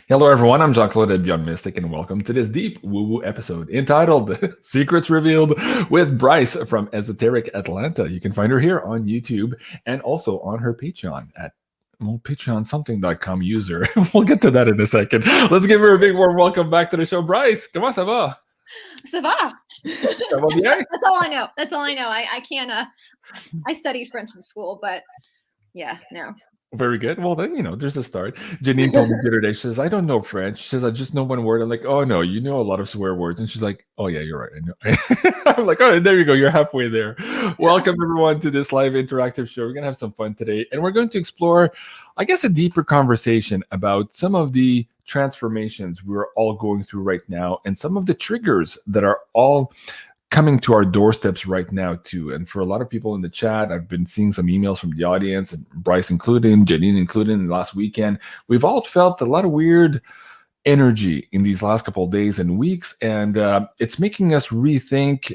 Hello, everyone. I'm Jean-Claude BeyondMystic, and welcome to this deep woo-woo episode entitled Secrets Revealed with Brice from Esoteric Atlanta. You can find her here on YouTube and also on her Patreon at patreonsomething.com user. We'll get to that in a second. Let's give her a big warm welcome back to the show. Brice, comment ça va? Ça va. Ça va bien? That's all I know. That's all I know. I can't, I studied French in school, but yeah, no. Very good. Well, then, there's a start. Janine told me the other day, she says, I don't know French. She says, I just know one word. I'm like, oh, no, you know a lot of swear words. And she's like, oh, yeah, you're right. I know. I'm like, oh, there you go. You're halfway there. Welcome, everyone, to this live interactive show. We're going to have some fun today. And we're going to explore, I guess, a deeper conversation about some of the transformations we're all going through right now and some of the triggers that are all coming to our doorsteps right now too. And for a lot of people in the chat, I've been seeing some emails from the audience, and Brice included, Janine included, in the last weekend. We've all felt a lot of weird energy in these last couple of days and weeks, and it's making us rethink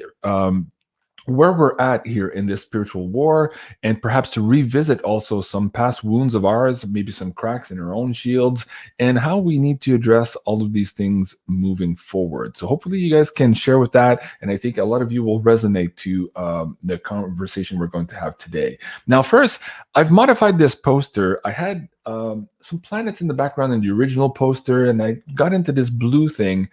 where we're at here in this spiritual war, and perhaps to revisit also some past wounds of ours, maybe some cracks in our own shields, and how we need to address all of these things moving forward. So hopefully you guys can share with that, and I think a lot of you will resonate to the conversation we're going to have today. Now, first, I've modified this poster. I had some planets in the background in the original poster, and I got into this blue thing.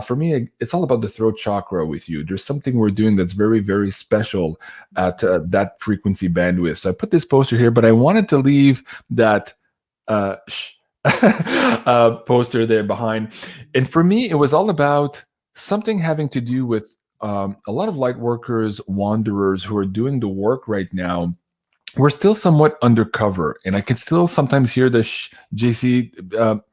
For me, it's all about the throat chakra with you. There's something we're doing that's very, very special at that frequency bandwidth. So I put this poster here, but I wanted to leave that poster there behind. And for me, it was all about something having to do with a lot of light workers, wanderers who are doing the work right now. We're still somewhat undercover, and I can still sometimes hear the JC,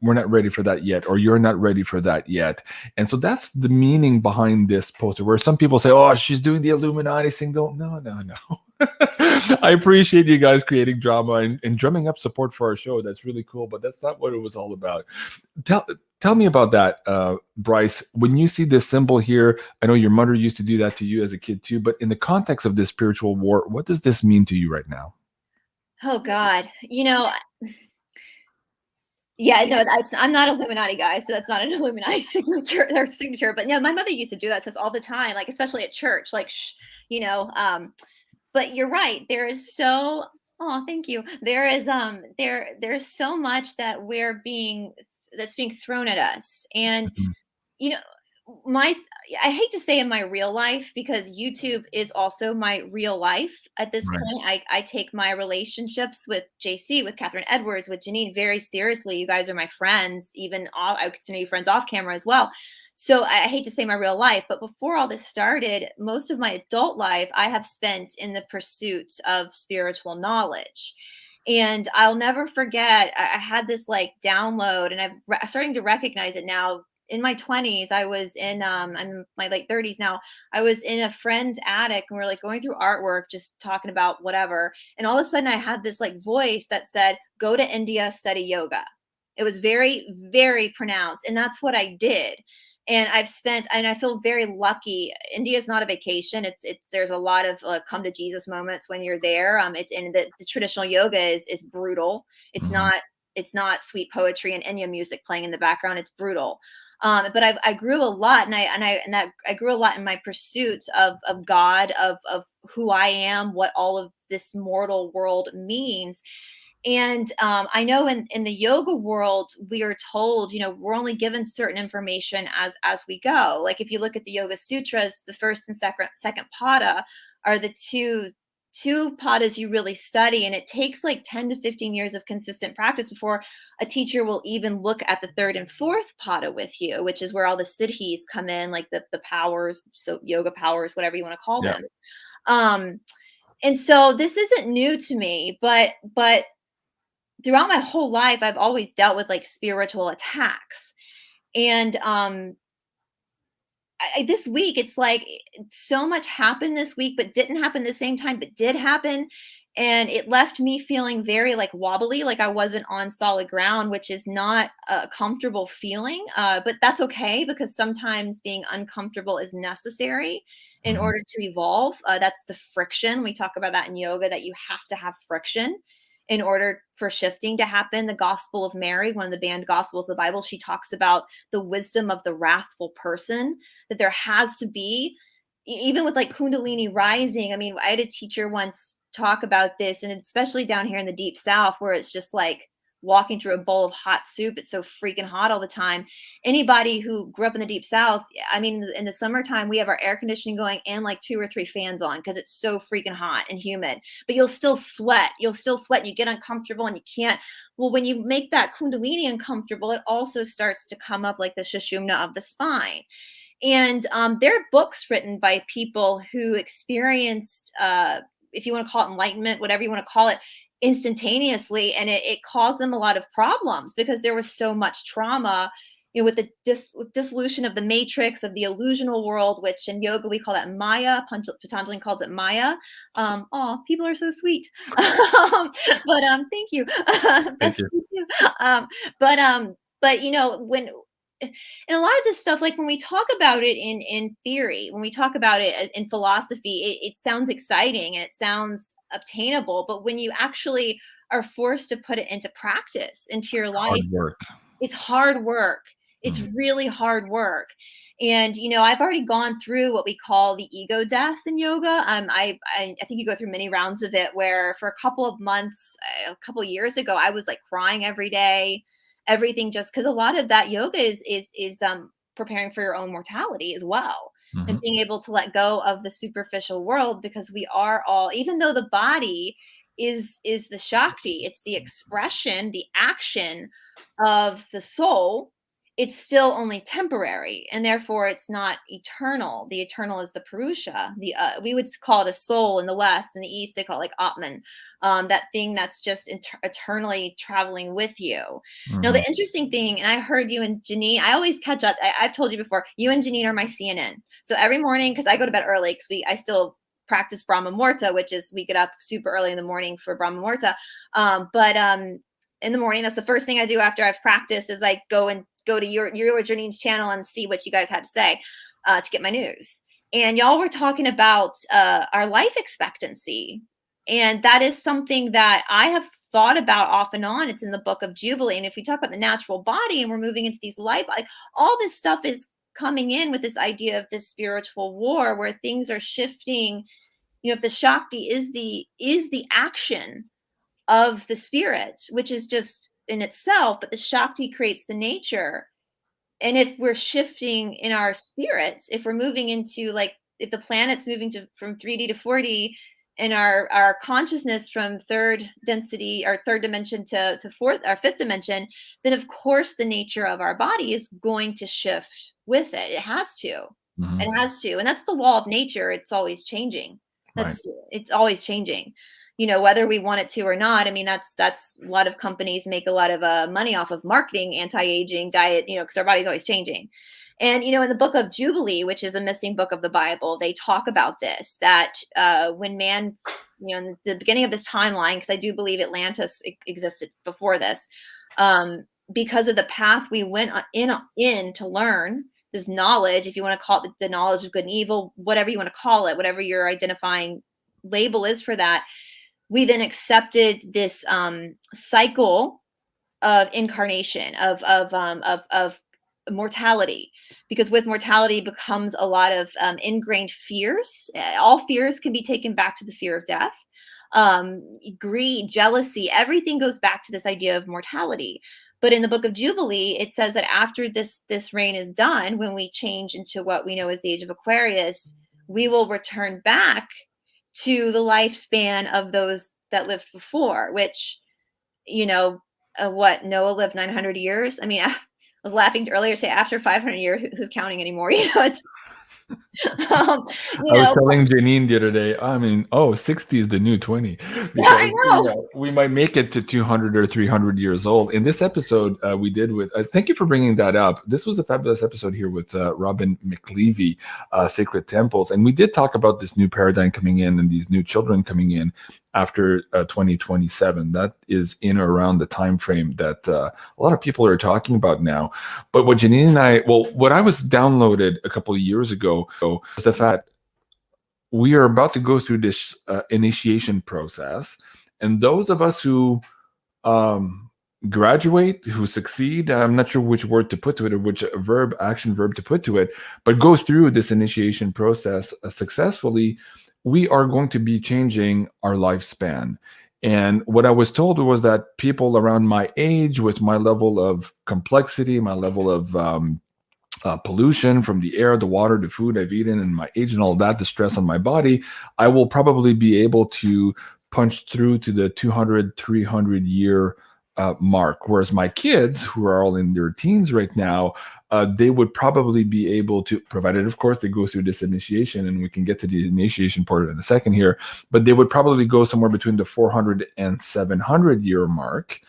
we're not ready for that yet, or you're not ready for that yet. And so that's the meaning behind this poster, where some people say, oh, she's doing the Illuminati thing. No. I appreciate you guys creating drama and drumming up support for our show. That's really cool, but that's not what it was all about. Tell me about that, Brice. When you see this symbol here, I know your mother used to do that to you as a kid too, but in the context of this spiritual war, what does this mean to you right now? Oh God, yeah, no, I'm not an Illuminati guy, so that's not an Illuminati signature. But no, my mother used to do that to us all the time, like especially at church, like, But you're right. There is so. Oh, thank you. There is there's so much that's being thrown at us, and I hate to say in my real life, because YouTube is also my real life at this point. I take my relationships with JC, with Catherine Edwards, with Janine very seriously. You guys are my friends. Even I consider you friends off camera as well. So I hate to say my real life, but before all this started, most of my adult life I have spent in the pursuit of spiritual knowledge. And I'll never forget, I had this like download, and I'm starting to recognize it now. In my 20s, I was in I'm in my late 30s now. I was in a friend's attic, and we're like going through artwork, just talking about whatever. And all of a sudden I had this like voice that said, go to India, study yoga. It was very, very pronounced. And that's what I did. And I feel very lucky. India is not a vacation. There's a lot of come to Jesus moments when you're there. It's in the traditional yoga is brutal. It's not sweet poetry and Enya music playing in the background. It's brutal. But I grew a lot, and I grew a lot in my pursuit of God, of who I am, what all of this mortal world means. And I know in the yoga world, we are told, we're only given certain information as we go. Like if you look at the Yoga Sutras, the first and second pada are the two padas you really study, and it takes like 10 to 15 years of consistent practice before a teacher will even look at the third and fourth pada with you, which is where all the siddhis come in, like the powers, so yoga powers, whatever you want to call them. And so this isn't new to me, but throughout my whole life I've always dealt with like spiritual attacks. And this week, it's like so much happened this week, but didn't happen at the same time, but did happen. And it left me feeling very like wobbly, like I wasn't on solid ground, which is not a comfortable feeling. But that's okay, because sometimes being uncomfortable is necessary in order to evolve. That's the friction. We talk about that in yoga, that you have to have friction in order for shifting to happen. The Gospel of Mary, one of the banned Gospels of the Bible, she talks about the wisdom of the wrathful person, that there has to be, even with like Kundalini rising. I mean, I had a teacher once talk about this, and especially down here in the deep South, where it's just like walking through a bowl of hot soup. It's so freaking hot all the time. Anybody who grew up in the deep South, I mean, in the summertime, we have our air conditioning going and like 2 or 3 fans on because it's so freaking hot and humid, but you'll still sweat. You'll still sweat and you get uncomfortable and you can't. Well, when you make that Kundalini uncomfortable, it also starts to come up like the Sushumna of the spine. And there are books written by people who experienced, if you want to call it enlightenment, whatever you want to call it, instantaneously, and it caused them a lot of problems because there was so much trauma, with the dissolution of the matrix, of the illusional world, which in yoga we call that Maya. Patanjali calls it Maya. Oh, people are so sweet. But thank you. That's you too. But when, and a lot of this stuff, like when we talk about it in theory, when we talk about it in philosophy, it sounds exciting and it sounds obtainable. But when you actually are forced to put it into practice, into your life, it's hard work. It's really hard work. And, I've already gone through what we call the ego death in yoga. I think you go through many rounds of it, where for a couple of months, a couple of years ago, I was like crying every day. Everything, just because a lot of that yoga is preparing for your own mortality as well, and being able to let go of the superficial world, because we are all, even though the body is the Shakti, it's the expression, the action of the soul, it's still only temporary, and therefore it's not eternal. The eternal is the Purusha. We would call it a soul in the West. In the East, they call it like Atman, that thing that's just eternally traveling with you. Now, the interesting thing, and I heard you and Janine, I always catch up. I've told you before, you and Janine are my CNN. So every morning, because I go to bed early, because I still practice Brahma Muhurta, which is we get up super early in the morning for Brahma Muhurta. But in the morning, that's the first thing I do after I've practiced, is I go to your or Janine's channel and see what you guys had to say, to get my news. And y'all were talking about our life expectancy. And that is something that I have thought about off and on. It's in the book of Jubilee. And if we talk about the natural body and we're moving into these light, like all this stuff is coming in with this idea of this spiritual war, where things are shifting. If the Shakti is the action of the spirit, which is just in itself, but the Shakti creates the nature. And if we're shifting in our spirits, if we're moving into, like, if the planet's moving from 3D to 4D, and our consciousness from third density, or third dimension to fourth or fifth dimension, then of course the nature of our body is going to shift with it. It has to. It has to. And that's the law of nature. It's always changing. It's always changing. Whether we want it to or not. I mean, that's a lot of companies make a lot of money off of marketing anti-aging diet, because our body's always changing. And, in the book of Jubilee, which is a missing book of the Bible, they talk about this, that when man, in the beginning of this timeline, because I do believe Atlantis existed before this, because of the path we went in to learn this knowledge, if you want to call it the knowledge of good and evil, whatever you want to call it, whatever your identifying label is for that, we then accepted this cycle of incarnation, of mortality, because with mortality becomes a lot of ingrained fears. All fears can be taken back to the fear of death. Greed, jealousy, everything goes back to this idea of mortality. But in the book of Jubilee, it says that after this reign is done, when we change into what we know as the age of Aquarius, we will return back to the lifespan of those that lived before, which, what, Noah lived 900 years. I mean, I was laughing earlier, say after 500 years, who's counting anymore? It's I was telling Janine the other day, 60 is the new 20. Because, I know. We might make it to 200 or 300 years old. In this episode, we did with, thank you for bringing that up. This was a fabulous episode here with Robin McLevy, Sacred Temples. And we did talk about this new paradigm coming in and these new children coming in after 2027. That is in or around the time frame that a lot of people are talking about now. But what Janine and what I was downloaded a couple of years ago was the fact we are about to go through this initiation process, And those of us who graduate, who succeed, I'm not sure which word to put to it or which action verb to put to it, but go through this initiation process successfully, we are going to be changing our lifespan. And what I was told was that people around my age, with my level of complexity, my level of pollution from the air, the water, the food I've eaten, and my age and all that, the stress on my body, I will probably be able to punch through to the 200, 300 year mark. Whereas my kids, who are all in their teens right now, they would probably be able to, provided, of course, they go through this initiation, and we can get to the initiation part in a second here, but they would probably go somewhere between the 400 and 700 year mark.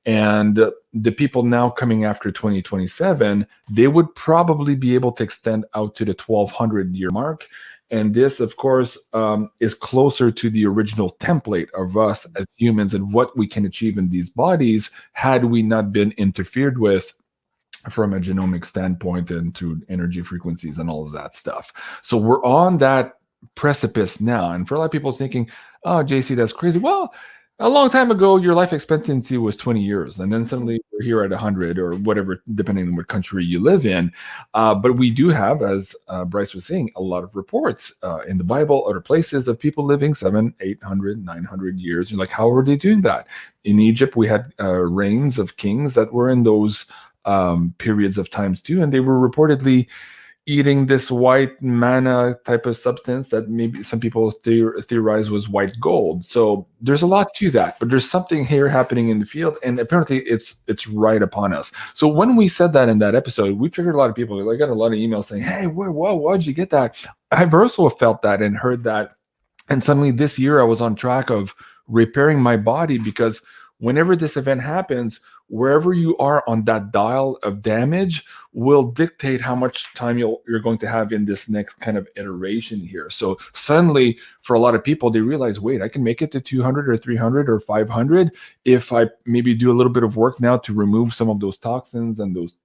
And the people now coming after 2027, they would probably be able to extend out to the 1200 year mark. And this, of course, is closer to the original template of us as humans and what we can achieve in these bodies had we not been interfered with from a genomic standpoint and through energy frequencies and all of that stuff. So we're on that precipice now. And for a lot of people thinking, oh, JC, that's crazy. Well, a long time ago, your life expectancy was 20 years, and then suddenly we're here at 100 or whatever, depending on what country you live in. But we do have, as Brice was saying, a lot of reports in the Bible, other places, of people living 700, 800, 900 years. You're like, how were they doing that? In Egypt, we had reigns of kings that were in those periods of times too, and they were reportedly eating this white manna type of substance that maybe some people theorize was white gold. So there's a lot to that, but there's something here happening in the field, and apparently it's right upon us. So when we said that in that episode, we triggered a lot of people. I got a lot of emails saying, hey, why'd you get that? I've also felt that and heard that. And suddenly this year I was on track of repairing my body, because whenever this event happens, wherever you are on that dial of damage will dictate how much time you're going to have in this next kind of iteration here. So suddenly, for a lot of people, they realize, wait, I can make it to 200 or 300 or 500 if I maybe do a little bit of work now to remove some of those toxins and those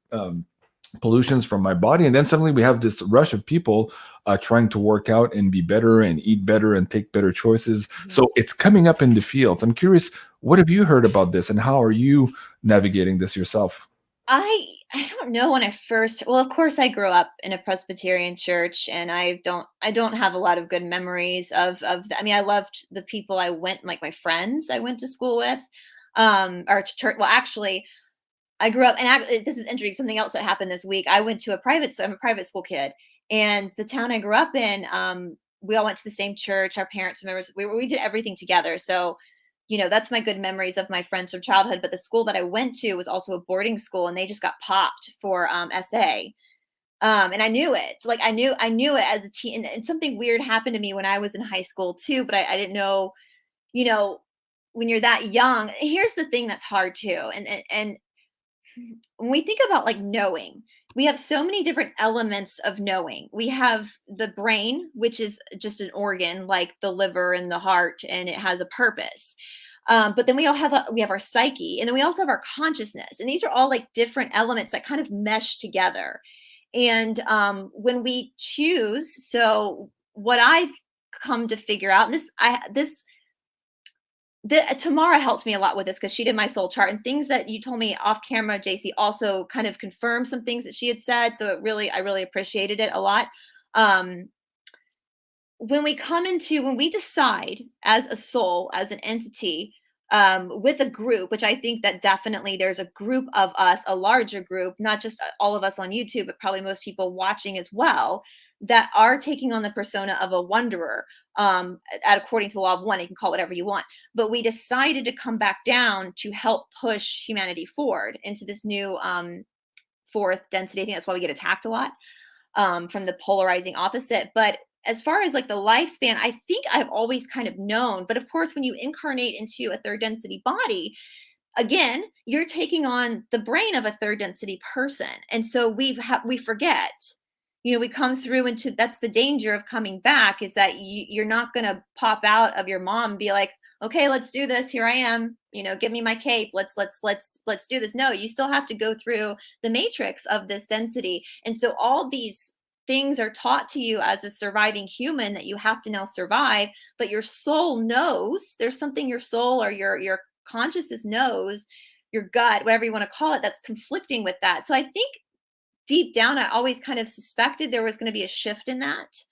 pollutions from my body. And then suddenly we have this rush of people trying to work out and be better and eat better and take better choices. Mm-hmm. So it's coming up in the fields. I'm curious, what have you heard about this, and how are you navigating this yourself? I don't know when I first, well, of course I grew up in a Presbyterian church, and I don't have a lot of good memories of I mean, I loved the people I went, like my friends I went to school with, or church. Well, actually, I grew up, and this is interesting. Something else that happened this week. I went to I'm a private school kid, and the town I grew up in, we all went to the same church. Our parents, members, we did everything together. So, that's my good memories of my friends from childhood. But the school that I went to was also a boarding school, and they just got popped for SA. And I knew it. Like I knew it as a teen. And something weird happened to me when I was in high school too. But I didn't know, when you're that young. Here's the thing that's hard too. And when we think about like knowing, we have so many different elements of knowing. We have the brain, which is just an organ like the liver and the heart, and it has a purpose. But then we have our psyche, and then we also have our consciousness, and these are all like different elements that kind of mesh together. And when we choose, so what I've come to figure out, and Tamara helped me a lot with this because she did my soul chart, and things that you told me off camera, JC, also kind of confirmed some things that she had said. So I really appreciated it a lot. When we decide as a soul, as an entity, with a group, which I think that definitely there's a group of us, a larger group, not just all of us on YouTube, but probably most people watching as well, that are taking on the persona of a wanderer. According to the law of one, you can call it whatever you want. But we decided to come back down to help push humanity forward into this new fourth density. I think that's why we get attacked a lot from the polarizing opposite. But as far as like the lifespan, I think I've always kind of known. But of course, when you incarnate into a third density body, again, you're taking on the brain of a third density person. And so we forget, we come through into, that's the danger of coming back, is that you're not going to pop out of your mom and be like, okay, let's do this. Here I am, give me my cape. Let's do this. No, you still have to go through the matrix of this density. And so all these things are taught to you as a surviving human that you have to now survive, but your soul knows there's something your soul or your consciousness knows, your gut, whatever you want to call it, that's conflicting with that. So I think deep down, I always kind of suspected there was going to be a shift in that.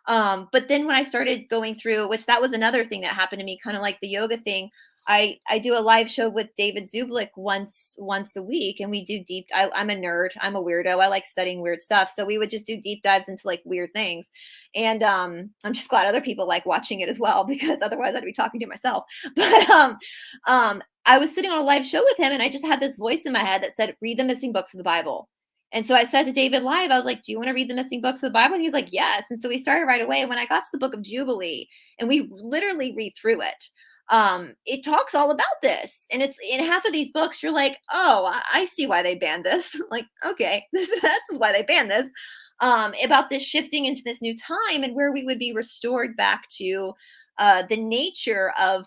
But then when I started going through, which that was another thing that happened to me, kind of like the yoga thing. I do a live show with David Zublik once a week, and we do deep. I'm a nerd. I'm a weirdo. I like studying weird stuff. So we would just do deep dives into like weird things. And I'm just glad other people like watching it as well, because otherwise I'd be talking to myself. But I was sitting on a live show with him, and I just had this voice in my head that said, "Read the missing books of the Bible." And so I said to David live, I was like, "Do you want to read the missing books of the Bible?" And he's like, "Yes." And so we started right away. When I got to the book of Jubilee, and we literally read through it, it talks all about this. And it's in half of these books, you're like, "Oh, I see why they banned this." Like, okay, that's why they banned this. About this shifting into this new time, and where we would be restored back to the nature of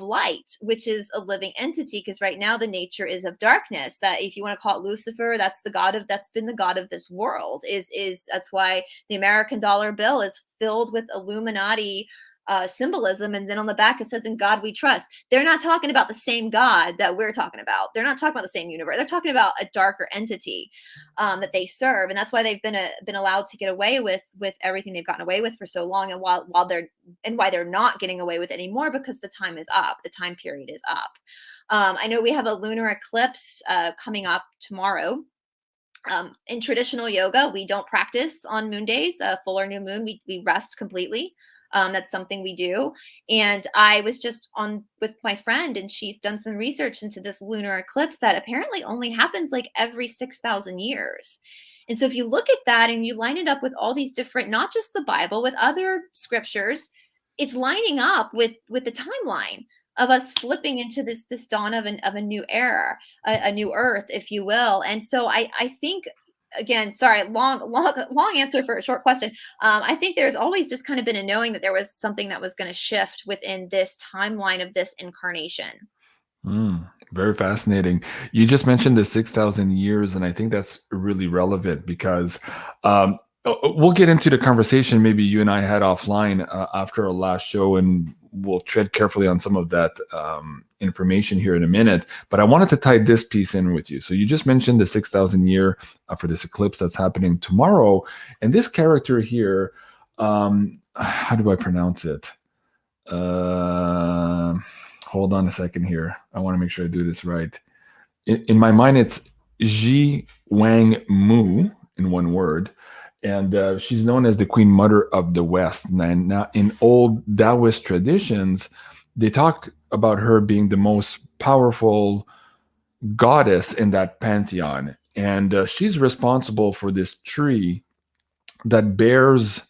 light, which is a living entity. Because right now the nature is of darkness. That, if you want to call it Lucifer, that's been the god of this world. That's why the American dollar bill is filled with Illuminati symbolism, and then on the back it says, "In God we trust." They're not talking about the same God that we're talking about. They're not talking about the same universe. They're talking about a darker entity that they serve, and that's why they've been allowed to get away with everything they've gotten away with for so long. And why they're not getting away with it anymore, because the time is up. The time period is up. I know we have a lunar eclipse coming up tomorrow. In traditional yoga, we don't practice on moon days, full or new moon. We rest completely. That's something we do. And I was just on with my friend, and she's done some research into this lunar eclipse that apparently only happens like every 6,000 years. And so if you look at that and you line it up with all these different, not just the Bible, with other scriptures, it's lining up with the timeline of us flipping into this dawn of a new era, a new earth, if you will. And so I think, again, sorry, long answer for a short question. I think there's always just kind of been a knowing that there was something that was going to shift within this timeline of this incarnation. Very fascinating. You just mentioned the 6,000 years, and I think that's really relevant because we'll get into the conversation maybe you and I had offline after our last show, and we'll tread carefully on some of that information here in a minute. But I wanted to tie this piece in with you. So you just mentioned the 6,000 year for this eclipse that's happening tomorrow. And this character here, how do I pronounce it? Hold on a second here. I want to make sure I do this right. In my mind, it's Ji Wang Mu in one word. And she's known as the Queen Mother of the West. And now in old Taoist traditions, they talk about her being the most powerful goddess in that pantheon. And she's responsible for this tree that bears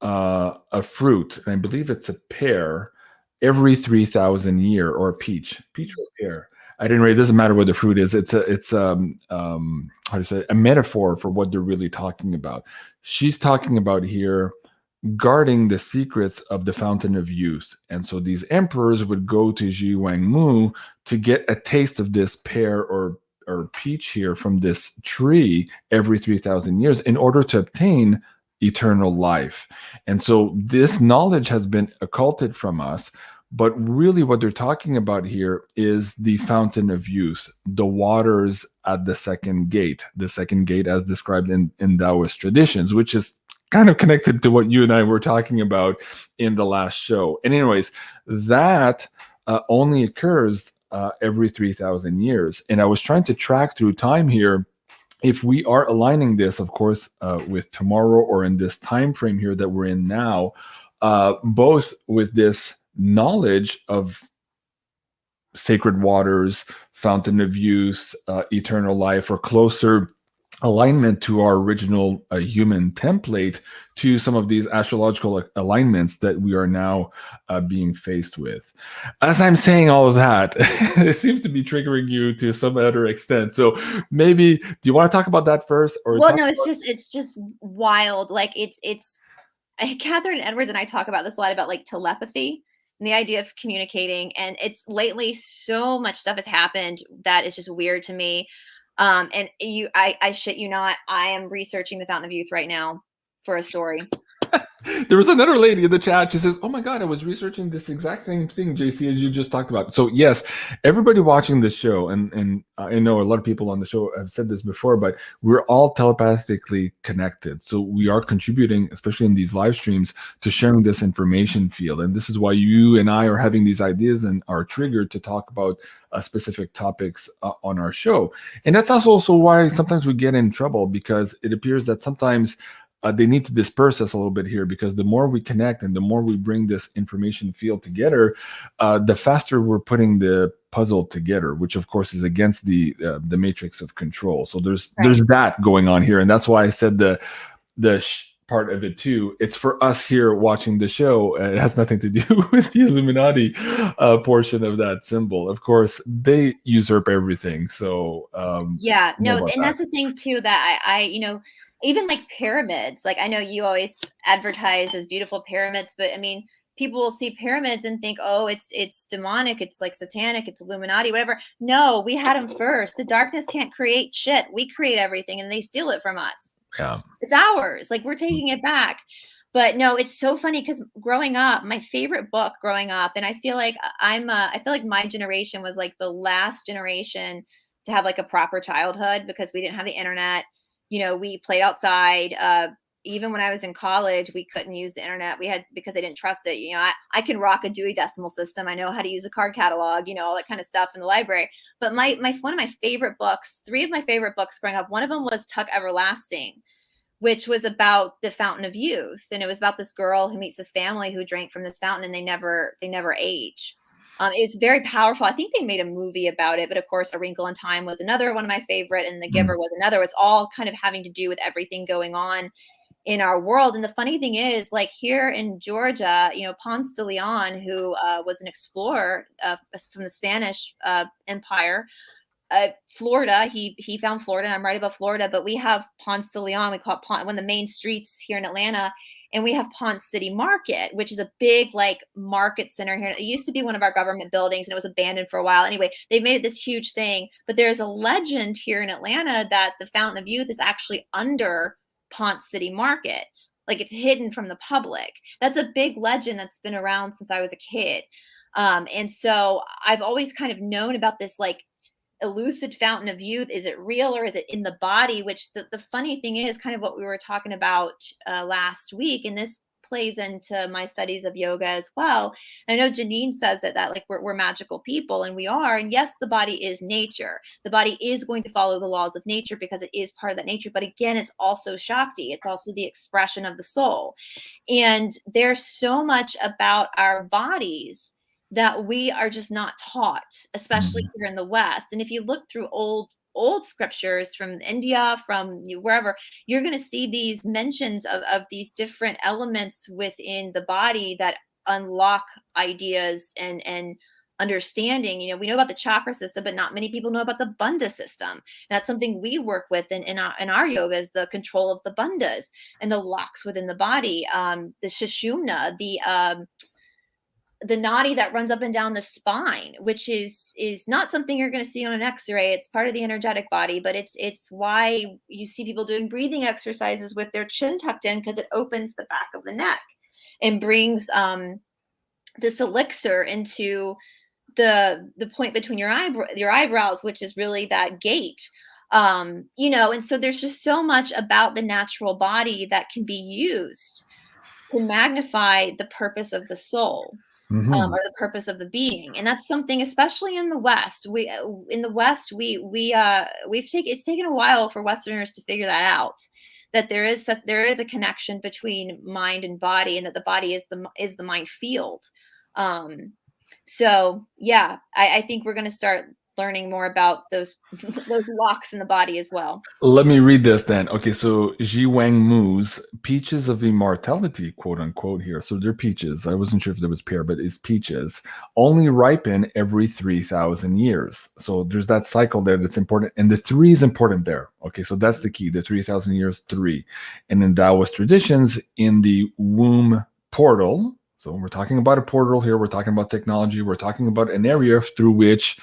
a fruit. And I believe it's a pear every 3,000 year, or a peach or pear. I didn't really, it doesn't matter what the fruit is. It's how to say, a metaphor for what they're really talking about. She's talking about here guarding the secrets of the fountain of youth. And so these emperors would go to Ji Wang Mu to get a taste of this pear or peach here from this tree every 3,000 years in order to obtain eternal life. And so this knowledge has been occulted from us, but really what they're talking about here is the fountain of youth, the waters at the second gate as described in Taoist traditions, which is kind of connected to what you and I were talking about in the last show. And anyways, that only occurs every 3,000 years. And I was trying to track through time here if we are aligning this, of course, with tomorrow or in this time frame here that we're in now, both with this knowledge of sacred waters, fountain of youth, eternal life, or closer alignment to our original human template, to some of these astrological alignments that we are now being faced with. As I'm saying all of that, it seems to be triggering you to some other extent. So maybe, do you want to talk about that first? Or well, no, it's just wild. Like it's Catherine Edwards and I talk about this a lot, about like telepathy and the idea of communicating. And it's lately so much stuff has happened that is just weird to me. And I shit you not, I am researching the Fountain of Youth right now. for a story. There was another lady in the chat. She says, "Oh my God, I was researching this exact same thing, JC, as you just talked about." So yes, everybody watching this show, and I know a lot of people on the show have said this before, but we're all telepathically connected. So we are contributing, especially in these live streams, to sharing this information field. And this is why you and I are having these ideas and are triggered to talk about specific topics on our show. And that's also why sometimes we get in trouble, because it appears that sometimes they need to disperse us a little bit here, because the more we connect and the more we bring this information field together, the faster we're putting the puzzle together, which of course is against the matrix of control. So there's that going on here, and that's why I said the part of it too. It's for us here watching the show. It has nothing to do with the Illuminati portion of that symbol. Of course, they usurp everything. So yeah, no, and that's the thing too, that I you know, even like pyramids, like I know you always advertise as beautiful pyramids, but I mean, people will see pyramids and think, oh, it's demonic, it's like satanic, it's Illuminati, whatever. No, we had them first. The darkness can't create shit. We create everything, and they steal it from us. Yeah, it's ours. Like, we're taking it back. But no, it's so funny, because growing up, my favorite book growing up, and I feel like I feel like my generation was like the last generation to have like a proper childhood, because we didn't have the internet. You know, we played outside. Even when I was in college, we couldn't use the internet. Because they didn't trust it. You know, I can rock a Dewey Decimal System. I know how to use a card catalog, you know, all that kind of stuff in the library. But one of my favorite books, 3 of my favorite books growing up, one of them was Tuck Everlasting, which was about the fountain of youth. And it was about this girl who meets this family who drank from this fountain, and they never age. It was very powerful. I think they made a movie about it, but of course, A Wrinkle in Time was another one of my favorite, and The Giver was another. It's all kind of having to do with everything going on in our world. And the funny thing is, like here in Georgia, you know, Ponce de Leon, who was an explorer from the Spanish Empire, Florida, he found Florida, and I'm right about Florida, but we have Ponce de Leon. We call it one of the main streets here in Atlanta. And we have Ponce City Market, which is a big like market center here. It used to be one of our government buildings, and it was abandoned for a while. Anyway, they made it this huge thing. But there's a legend here in Atlanta that the Fountain of Youth is actually under Ponce City Market. Like, it's hidden from the public. That's a big legend that's been around since I was a kid. And so I've always kind of known about this like elusive fountain of youth. Is it real, or is it in the body? Which the funny thing is kind of what we were talking about last week, and this plays into my studies of yoga as well. And I know Janine says that like we're magical people, and we are. And yes, the body is nature. The body is going to follow the laws of nature because it is part of that nature. But again, it's also Shakti. It's also the expression of the soul. And there's so much about our bodies that we are just not taught, especially here in the West. And if you look through old scriptures from India, from wherever, you're going to see these mentions of these different elements within the body that unlock ideas and understanding. You know, we know about the chakra system, but not many people know about the bandha system. That's something we work with in our yoga, is the control of the bandhas and the locks within the body. The Sushumna, the nadi that runs up and down the spine, which is not something you're going to see on an x-ray. It's part of the energetic body, but it's why you see people doing breathing exercises with their chin tucked in, because it opens the back of the neck and brings this elixir into the point between your eyebrows, which is really that gate. You know, and so there's just so much about the natural body that can be used to magnify the purpose of the soul. Or the purpose of the being. And that's something, especially in the West, it's taken a while for Westerners to figure that out, that there is a connection between mind and body, and that the body is the mind field. So yeah, I think we're going to start learning more about those locks in the body as well. Let me read this then. Okay, so Ji Wang Mu's Peaches of Immortality, quote unquote, here. So they're peaches. I wasn't sure if there was pear, but it's peaches. Only ripen every 3,000 years. So there's that cycle there that's important. And the 3 is important there. Okay, so that's the key. The 3,000 years, 3. And in Taoist traditions, in the womb portal, so we're talking about a portal here. We're talking about technology. We're talking about an area through which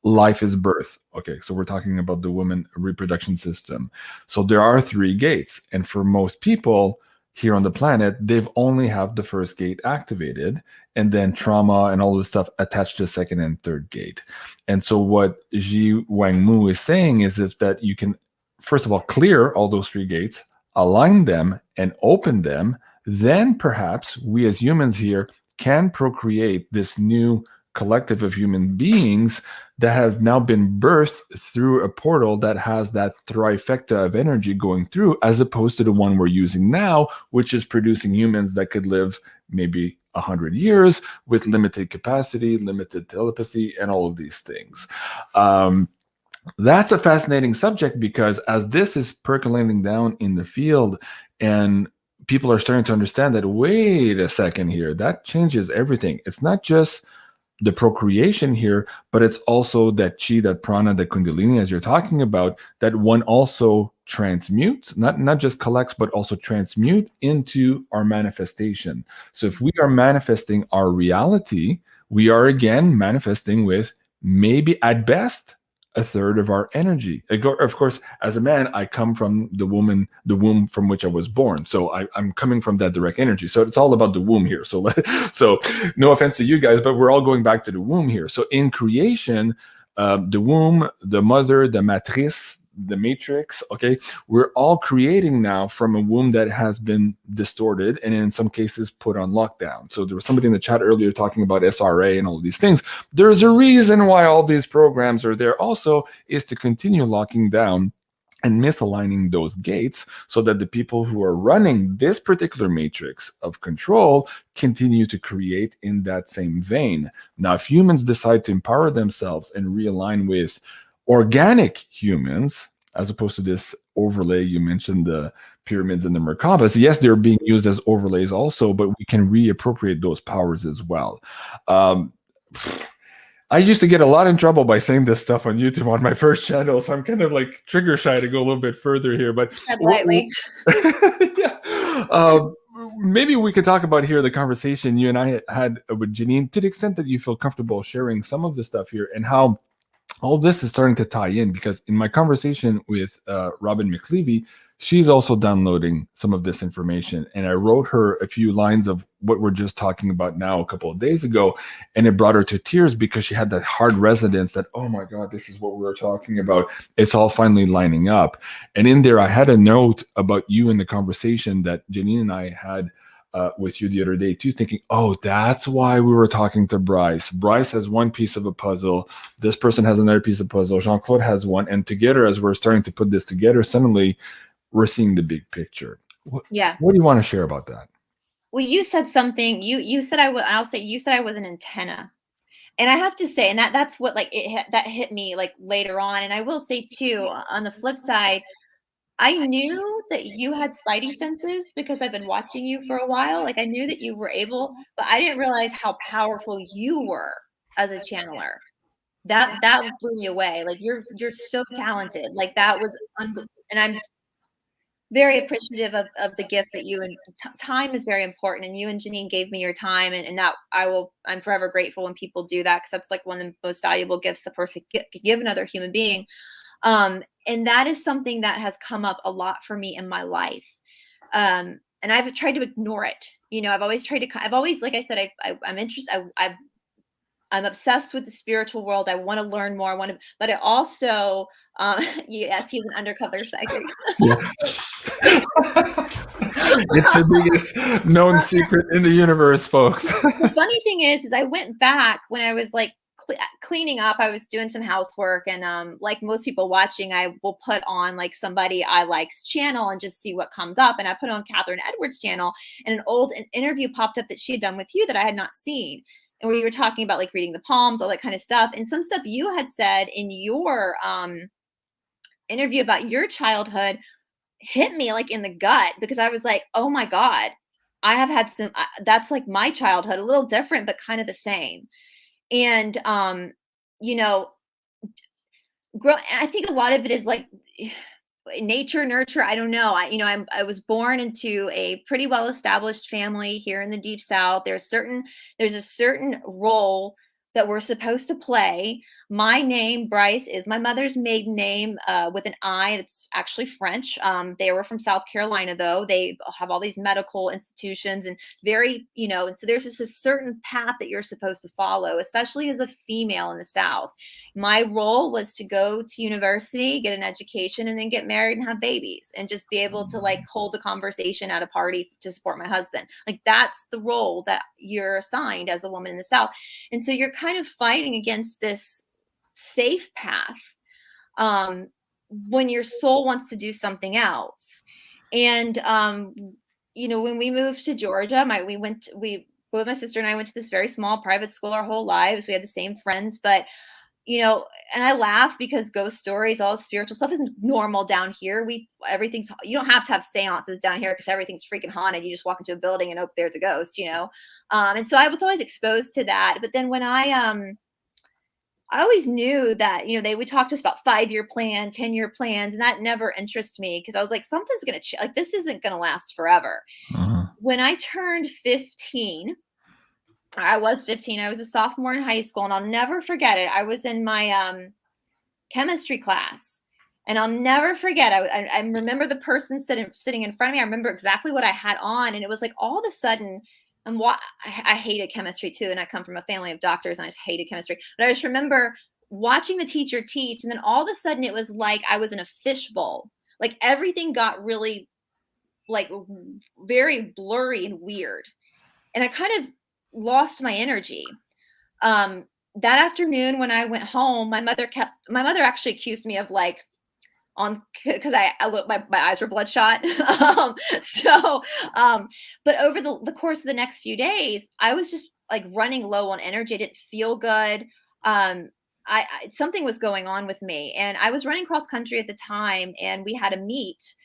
life is birth. Okay, so we're talking about the woman reproduction system. So there are 3 gates. And for most people, here on the planet, they've only have the first gate activated, and then trauma and all this stuff attached to the second and third gate. And so what Ji Wang Mu is saying is if that you can, first of all, clear all those three gates, align them and open them, then perhaps we as humans here can procreate this new collective of human beings that have now been birthed through a portal that has that trifecta of energy going through, as opposed to the one we're using now, which is producing humans that could live maybe 100 years with limited capacity, limited telepathy, and all of these things. That's a fascinating subject, because as this is percolating down in the field and people are starting to understand that, wait a second here, that changes everything. It's not just the procreation here, but it's also that chi, that prana, that kundalini, as you're talking about, that one also transmutes, not just collects, but also transmute into our manifestation. So if we are manifesting our reality, we are again manifesting with maybe at best a third of our energy. Of course, as a man, I come from the womb from which I was born. So I'm coming from that direct energy. So it's all about the womb here. So no offense to you guys, but we're all going back to the womb here. So in creation, the womb, the mother, the matrice, the matrix, okay, we're all creating now from a womb that has been distorted and in some cases put on lockdown. So there was somebody in the chat earlier talking about SRA and all of these things. There's a reason why all these programs are there also, is to continue locking down and misaligning those gates so that the people who are running this particular matrix of control continue to create in that same vein. Now, if humans decide to empower themselves and realign with organic humans, as opposed to this overlay, you mentioned the pyramids and the Merkabas. Yes, they're being used as overlays also, but we can reappropriate those powers as well. I used to get a lot in trouble by saying this stuff on YouTube on my first channel, so I'm kind of like trigger shy to go a little bit further here. But lightly. Yeah. Maybe we could talk about here the conversation you and I had with Janine, to the extent that you feel comfortable sharing some of the stuff here, and how all this is starting to tie in, because in my conversation with Robin McLeavy, she's also downloading some of this information. And I wrote her a few lines of what we're just talking about now a couple of days ago. And it brought her to tears, because she had that hard resonance that, oh my God, this is what we were talking about. It's all finally lining up. And in there, I had a note about you in the conversation that Janine and I had with you the other day too, thinking, oh, that's why we were talking to Brice. Brice has one piece of a puzzle. This person has another piece of puzzle. Jean-Claude has one. And together, as we're starting to put this together, suddenly we're seeing the big picture. What do you want to share about that? Well, you said something. You said I'll say you said I was an antenna, and I have to say, and that's what that hit me like later on. And I will say too, on the flip side, I knew that you had spidey senses because I've been watching you for a while. Like I knew that you were able, but I didn't realize how powerful you were as a channeler. That blew me away. Like you're so talented. Like that was and I'm very appreciative of the gift that you and time is very important. And you and Janine gave me your time, and that I'm forever grateful when people do that, because that's like one of the most valuable gifts a person could give another human being. And that is something that has come up a lot for me in my life. And I've tried to ignore it. You know, I've always, like I said, I'm interested. I'm obsessed with the spiritual world. I want to learn more. But I also, yes, he's an undercover psychic. It's the biggest known secret in the universe, folks. The funny thing is I went back when I was like cleaning up. I was doing some housework, and like most people watching, I will put on like somebody I like's channel and just see what comes up. And I put on Catherine Edwards' channel, and an old interview popped up that she had done with you that I had not seen. And we were talking about like reading the palms, all that kind of stuff. And some stuff you had said in your interview about your childhood hit me like in the gut, because I was like, oh my God, I have had some, that's like my childhood, a little different, but kind of the same. And, you know, I think a lot of it is like nature, nurture. I don't know. I was born into a pretty well-established family here in the Deep South. There's a certain role that we're supposed to play. My name, Brice, is my mother's maiden name with an I. It's actually French. They were from South Carolina, though. They have all these medical institutions and very, and so there's just a certain path that you're supposed to follow, especially as a female in the South. My role was to go to university, get an education, and then get married and have babies and just be able to like hold a conversation at a party to support my husband. Like that's the role that you're assigned as a woman in the South. And so you're kind of fighting against this safe path when your soul wants to do something else. And when we moved to Georgia, both my sister and I went to this very small private school our whole lives. We had the same friends, but and I laugh because ghost stories, all spiritual stuff is normal down here. You don't have to have seances down here because everything's freaking haunted. You just walk into a building and, oh, there's a ghost, and so I was always exposed to that. But then when I always knew that, they would talk to us about 5-year plan, 10-year plans, and that never interested me because I was like, something's going to like, this isn't going to last forever. When I turned 15, I was 15. I was a sophomore in high school, and I'll never forget it. I was in my chemistry class, and I'll never forget. I remember the person sitting in front of me. I remember exactly what I had on, and it was like all of a sudden, I hated chemistry too, and I come from a family of doctors, and I just hated chemistry. But I just remember watching the teacher teach, and then all of a sudden, it was like I was in a fishbowl. Like everything got really, like, very blurry and weird, and I kind of lost my energy. That afternoon when I went home, my mother actually accused me of like because I looked, my eyes were bloodshot. But over the course of the next few days, I was just like running low on energy. I didn't feel good. Something was going on with me, and I was running cross country at the time, and we had a meet.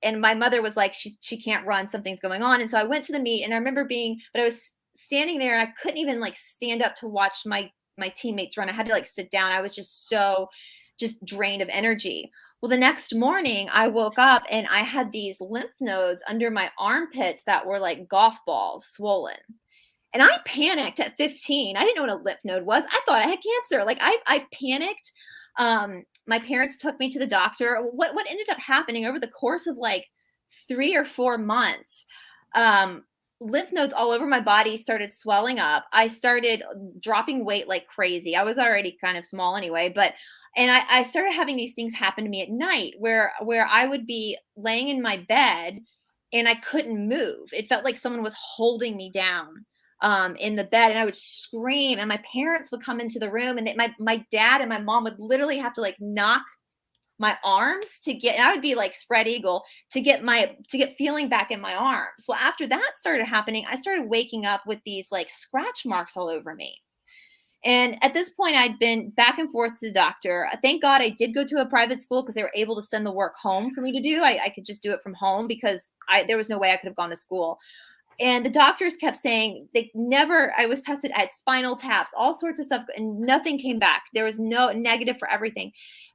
And my mother was like, she can't run, something's going on. And so I went to the meet, and I remember but I was standing there, and I couldn't even like stand up to watch my teammates run. I had to like sit down. I was just drained of energy. Well, the next morning I woke up and I had these lymph nodes under my armpits that were like golf balls swollen. And I panicked at 15. I didn't know what a lymph node was. I thought I had cancer. Like I panicked. My parents took me to the doctor. What ended up happening over the course of like 3 or 4 months, lymph nodes all over my body started swelling up. I started dropping weight like crazy. I was already kind of small anyway, and I started having these things happen to me at night where I would be laying in my bed and I couldn't move. It felt like someone was holding me down in the bed, and I would scream, and my parents would come into the room, and my dad and my mom would literally have to like knock my arms and I would be like spread eagle to get feeling back in my arms. Well, after that started happening, I started waking up with these like scratch marks all over me. And at this point, I'd been back and forth to the doctor. Thank God I did go to a private school because they were able to send the work home for me to do. I could just do it from home because there was no way I could have gone to school. And the doctors kept saying I was tested, I had spinal taps, all sorts of stuff, and nothing came back. There was no negative for everything.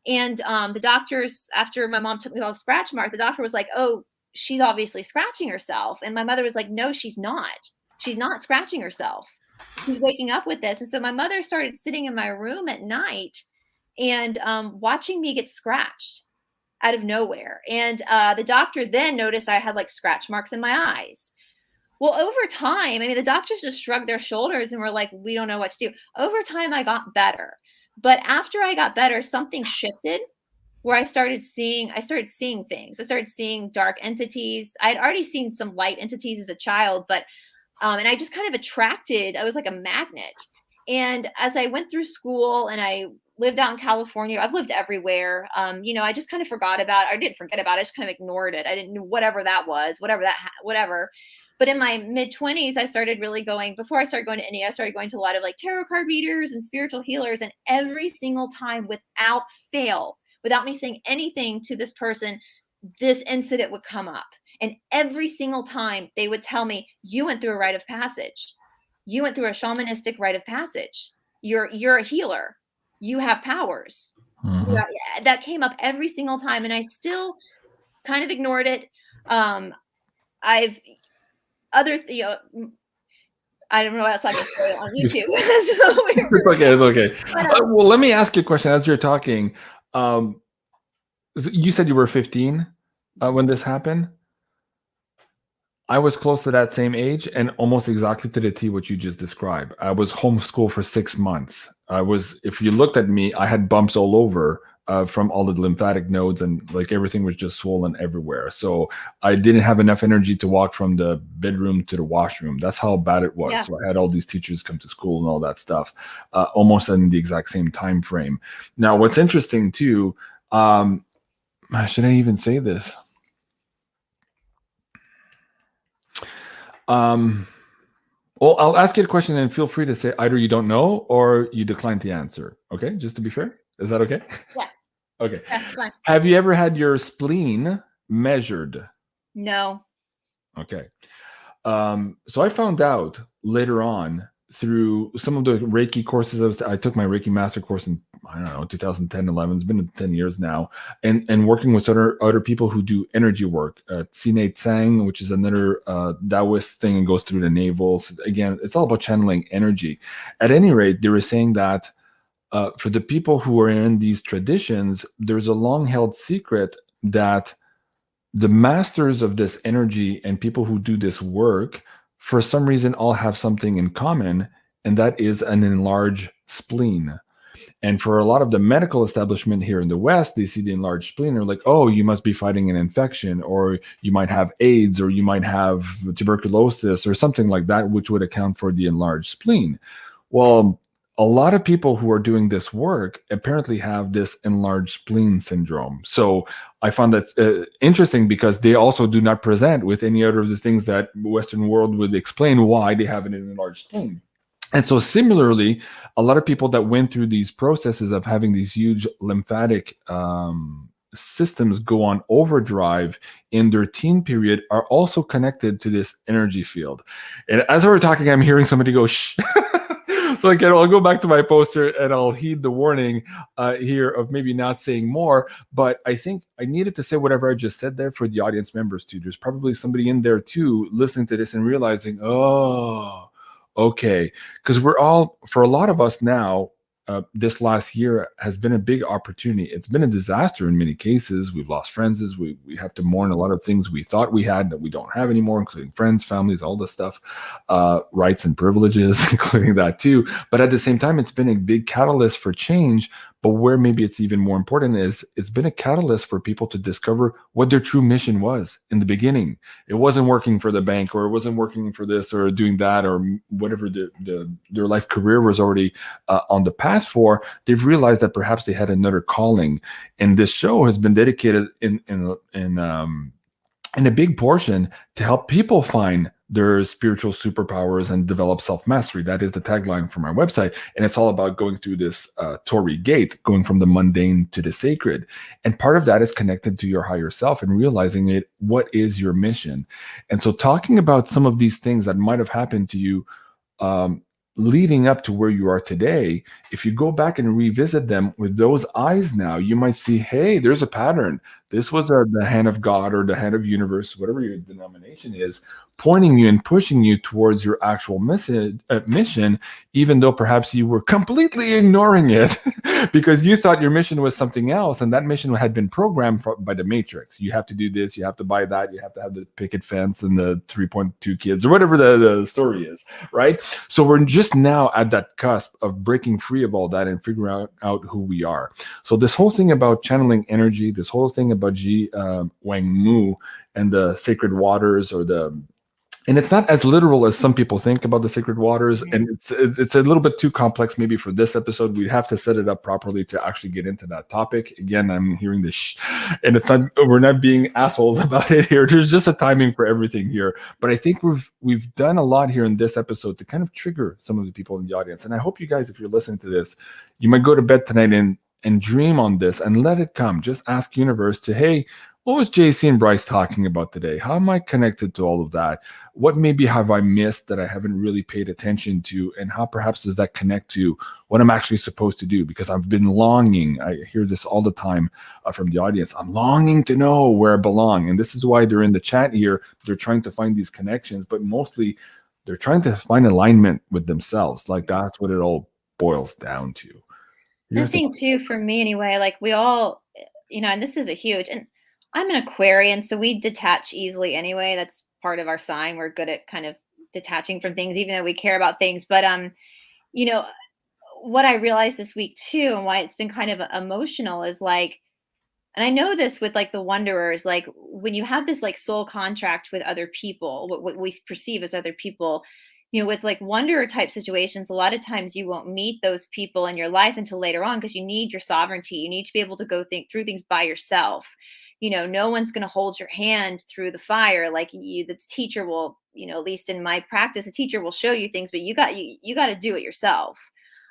And the doctors, after my mom took me to the scratch mark, the doctor was like, oh, she's obviously scratching herself. And my mother was like, no, she's not. She's not scratching herself. She's waking up with this. And so my mother started sitting in my room at night and watching me get scratched out of nowhere. And the doctor then noticed I had like scratch marks in my eyes. Well, over time, I mean, the doctors just shrugged their shoulders and were like, we don't know what to do. Over time, I got better. But after I got better, something shifted where I started seeing things. I started seeing dark entities. I had already seen some light entities as a child, but and I just kind of I was like a magnet. And as I went through school and I lived out in California, I've lived everywhere. I just kind of forgot about it. I didn't forget about it. I just kind of ignored it. I didn't know whatever that was, whatever. But in my mid-20s, I started really before I started going to India, I started going to a lot of like tarot card readers and spiritual healers. And every single time without fail, without me saying anything to this person, this incident would come up. And every single time they would tell me, you went through a rite of passage. You went through a shamanistic rite of passage. You're a healer. You have powers. Mm-hmm. That came up every single time. And I still kind of ignored it. I don't know what else I can say on YouTube. It's okay. It's okay. Well, let me ask you a question as you're talking. You said you were 15 when this happened. I was close to that same age and almost exactly to the T what you just described. I was homeschooled for 6 months. If you looked at me, I had bumps all over from all the lymphatic nodes, and like everything was just swollen everywhere. So I didn't have enough energy to walk from the bedroom to the washroom. That's how bad it was. Yeah. So I had all these teachers come to school and all that stuff, almost in the exact same time frame. Now, what's interesting too, should I even say this? Well, I'll ask you a question and feel free to say either you don't know or you decline to answer. Okay, just to be fair. Is that okay? Yeah. Okay. That's fine. Have you ever had your spleen measured? No. Okay. So I found out later on through some of the Reiki courses. I took my Reiki master course in, I don't know, 2010, 11. It's been 10 years now. And working with other people who do energy work. Tsine Tsang, which is another Taoist thing and goes through the navel. So again, it's all about channeling energy. At any rate, they were saying that for the people who are in these traditions, there's a long-held secret that the masters of this energy and people who do this work, for some reason, all have something in common, and that is an enlarged spleen. And for a lot of the medical establishment here in the West, they see the enlarged spleen, are like, oh, you must be fighting an infection, or you might have AIDS, or you might have tuberculosis, or something like that, which would account for the enlarged spleen. Well, a lot of people who are doing this work apparently have this enlarged spleen syndrome. So I found that interesting because they also do not present with any other of the things that the Western world would explain why they have an enlarged spleen. And so similarly, a lot of people that went through these processes of having these huge lymphatic systems go on overdrive in their teen period are also connected to this energy field. And as we're talking, I'm hearing somebody go, shh. So again, I'll go back to my poster and I'll heed the warning here of maybe not saying more. But I think I needed to say whatever I just said there for the audience members too. There's probably somebody in there too listening to this and realizing, oh, okay. Because we're all, for a lot of us now, this last year has been a big opportunity. It's been a disaster in many cases. We've lost friends. We have to mourn a lot of things we thought we had that we don't have anymore, including friends, families, all this stuff, rights and privileges, including that too. But at the same time, it's been a big catalyst for change. But where maybe it's even more important is it's been a catalyst for people to discover what their true mission was in the beginning. It wasn't working for the bank, or it wasn't working for this or doing that, or whatever their life career was already on the path for. They've realized that perhaps they had another calling. And this show has been dedicated in a big portion to help people find their spiritual superpowers and develop self-mastery. That is the tagline for my website. And it's all about going through this Torii gate, going from the mundane to the sacred. And part of that is connected to your higher self and realizing what is your mission. And so talking about some of these things that might have happened to you leading up to where you are today, if you go back and revisit them with those eyes now, you might see, hey, there's a pattern. This was the hand of God or the hand of universe, whatever your denomination is, pointing you and pushing you towards your actual mission, even though perhaps you were completely ignoring it because you thought your mission was something else, and that mission had been programmed by the Matrix. You have to do this, you have to buy that, you have to have the picket fence and the 3.2 kids, or whatever the story is, right? So we're just now at that cusp of breaking free of all that and figuring out who we are. So this whole thing about channeling energy, this whole thing about Ji Wang Mu and the sacred waters, and it's not as literal as some people think about the sacred waters, and it's a little bit too complex maybe for this episode. We'd have to set it up properly to actually get into that topic. Again, I'm hearing this shh, and we're not being assholes about it here. There's just a timing for everything here. But I think we've done a lot here in this episode to kind of trigger some of the people in the audience. And I hope you guys, if you're listening to this, you might go to bed tonight and dream on this and let it come. Just ask universe to, hey, what was JC and Brice talking about today? How am I connected to all of that? What maybe have I missed that I haven't really paid attention to? And how perhaps does that connect to what I'm actually supposed to do? Because I've been longing. I hear this all the time from the audience. I'm longing to know where I belong. And this is why they're in the chat here. They're trying to find these connections. But mostly They're trying to find alignment with themselves. Like that's what it all boils down to. The thing too, for me anyway, like we all, you know, and this is a huge, and I'm an Aquarian, so we detach easily anyway. That's part of our sign. We're good at kind of detaching from things, even though we care about things. But you know, what I realized this week too, and why it's been kind of emotional is like, and I know this with like the wanderers, like when you have this like soul contract with other people, what we perceive as other people, you know, with like wanderer type situations, a lot of times you won't meet those people in your life until later on because you need your sovereignty. You need to be able to go think through things by yourself. You know, no one's going to hold your hand through the fire. Like you, the teacher will, you know, at least in my practice, a teacher will show you things, but you got to do it yourself.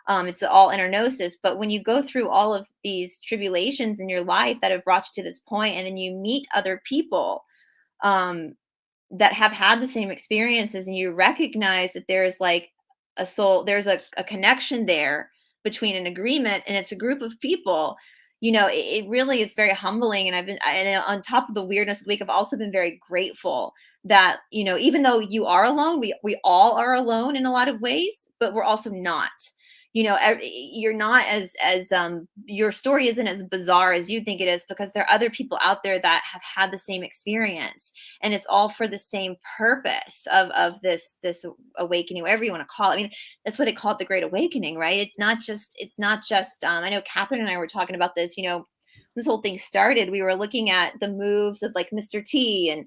It's all inner gnosis. But when you go through all of these tribulations in your life that have brought you to this point, and then you meet other people that have had the same experiences, and you recognize that there's like a soul, there's a connection there between an agreement, and it's a group of people. You know, it really is very humbling. And and on top of the weirdness of the week, I've also been very grateful that, you know, even though you are alone, we all are alone in a lot of ways, but we're also not. You know, you're not as your story isn't as bizarre as you think it is, because there are other people out there that have had the same experience, and it's all for the same purpose of this awakening, whatever you want to call it. I mean, that's what they call it, the Great Awakening, right? It's not just I know Catherine and I were talking about this, you know, this whole thing started, we were looking at the moves of like Mr. T and,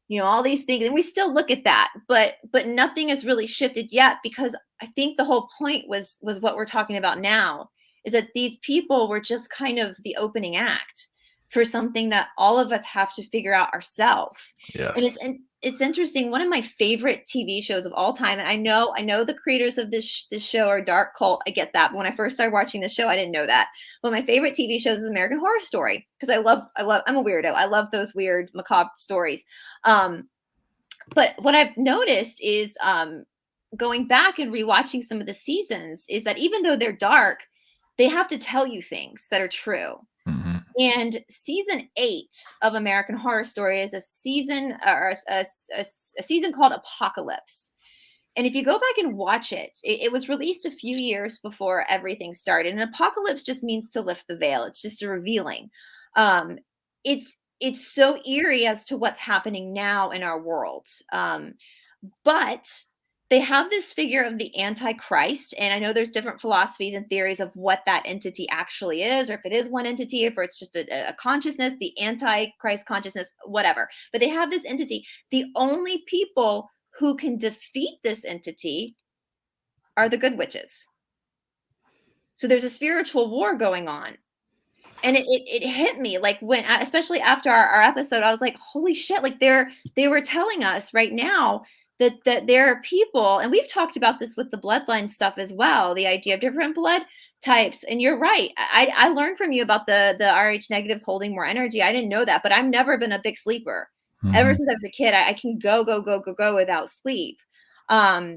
you know, all these things, and we still look at that, but nothing has really shifted yet, because I think the whole point was what we're talking about now, is that these people were just kind of the opening act for something that all of us have to figure out ourselves. Yes. And it's interesting. One of my favorite TV shows of all time, and I know the creators of this show are dark cult. I get that. But when I first started watching the show, I didn't know that. But my favorite TV shows is American Horror Story, because I'm a weirdo. I love those weird macabre stories. But what I've noticed is going back and rewatching some of the seasons is that even though they're dark, they have to tell you things that are true. Mm-hmm. And season 8 of American Horror Story is a season, or a season called Apocalypse. And if you go back and watch it, it was released a few years before everything started. And apocalypse just means to lift the veil. It's just a revealing. It's so eerie as to what's happening now in our world. But they have this figure of the Antichrist, and I know there's different philosophies and theories of what that entity actually is, or if it is one entity, if it's just a consciousness, the Antichrist consciousness, whatever. But they have this entity. The only people who can defeat this entity are the good witches. So there's a spiritual war going on. And it hit me, like, when, especially after our episode, I was like, holy shit, like they were telling us right now that there are people, and we've talked about this with the bloodline stuff as well, the idea of different blood types. And you're right. I learned from you about the RH negatives holding more energy. I didn't know that, but I've never been a big sleeper. Mm-hmm. Ever since I was a kid, I can go without sleep. But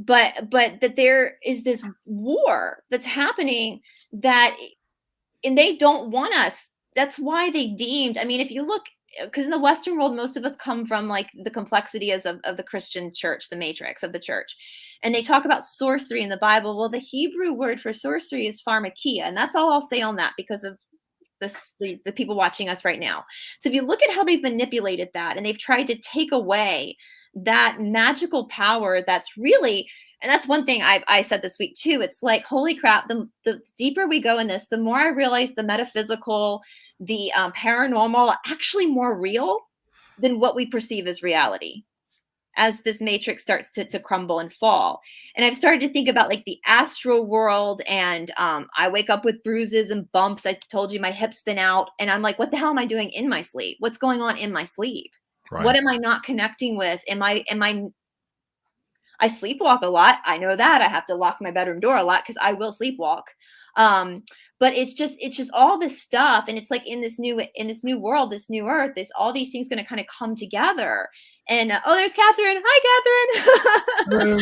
that there is this war that's happening, that, and they don't want us. That's why they deemed, I mean, if you look, because in the Western world, most of us come from like the complexities of the Christian church, the matrix of the church. And they talk about sorcery in the Bible. Well, the Hebrew word for sorcery is pharmakia. And that's all I'll say on that, because of the people watching us right now. So if you look at how they've manipulated that, and they've tried to take away that magical power that's really, and that's one thing I said this week too. It's like, holy crap, the deeper we go in this, the more I realize the metaphysical, the paranormal are actually more real than what we perceive as reality, as this matrix starts to crumble and fall. And I've started to think about like the astral world, and I wake up with bruises and bumps. I told you my hips spin out, and I'm like, what the hell am I doing in my sleep? What's going on in my sleep? Right. What am I not connecting with? I sleepwalk a lot. I know that. I have to lock my bedroom door a lot because I will sleepwalk. But it's just all this stuff. And it's like in this new world, this new earth, all these things going to kind of come together. And oh, there's Catherine. Hi,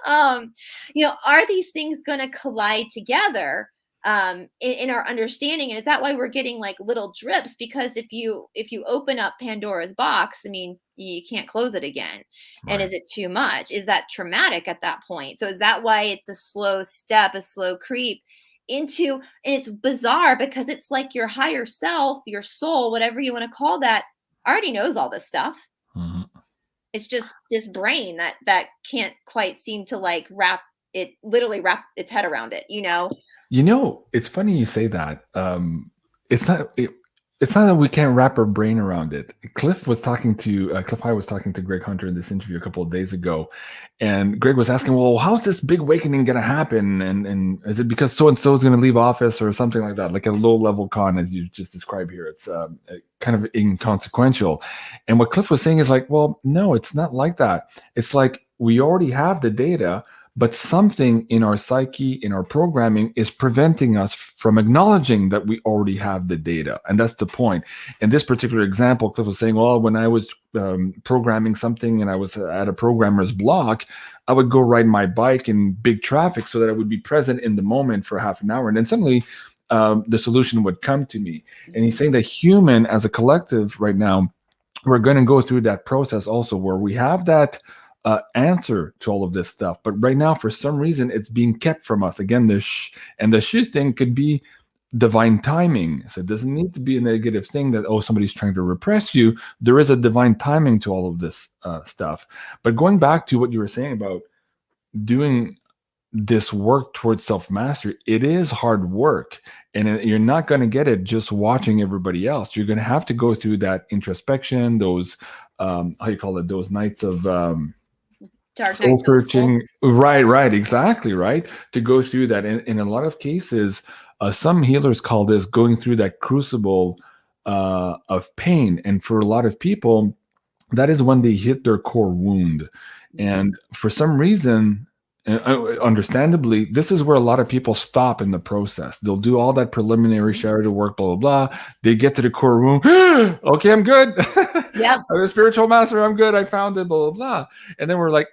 Catherine. You know, are these things going to collide together? in our understanding. And is that why we're getting like little drips? Because if you open up Pandora's box, I mean, you can't close it again. And Right. is it too much? Is that traumatic at that point? So is that why it's a slow step, a slow creep into, and it's bizarre because it's like your higher self, your soul, whatever you want to call that, already knows all this stuff. Mhm. It's just this brain that can't quite seem to like literally wrap its head around it, you know? You know, it's funny you say that. It's not. It's not that we can't wrap our brain around it. Cliff High was talking to Greg Hunter in this interview a couple of days ago, and Greg was asking, "Well, how's this big awakening going to happen? And is it because so and so is going to leave office or something like that? Like a low level con, as you just described here. It's kind of inconsequential." And what Cliff was saying is like, "Well, no, it's not like that. It's like we already have the data." But something in our psyche, in our programming, is preventing us from acknowledging that we already have the data. And that's the point. In this particular example, Cliff was saying, well, when I was programming something and I was at a programmer's block, I would go ride my bike in big traffic so that I would be present in the moment for half an hour. And then suddenly the solution would come to me. And he's saying that human as a collective right now, we're going to go through that process also where we have that answer to all of this stuff. But right now, for some reason, it's being kept from us. Again, the sh thing could be divine timing. So it doesn't need to be a negative thing that, oh, somebody's trying to repress you. There is a divine timing to all of this stuff. But going back to what you were saying about doing this work towards self-mastery, it is hard work. And you're not going to get it just watching everybody else. You're going to have to go through that introspection, those, how you call it, those nights of soul searching. Right, exactly, right. To go through that. And in a lot of cases, some healers call this going through that crucible of pain. And for a lot of people, that is when they hit their core wound. And for some reason, understandably, this is where a lot of people stop in the process. They'll do all that preliminary shadow work, blah, blah, blah. They get to the core wound. Okay, I'm good. Yeah. I'm a spiritual master. I'm good. I found it, blah, blah, blah. And then we're like,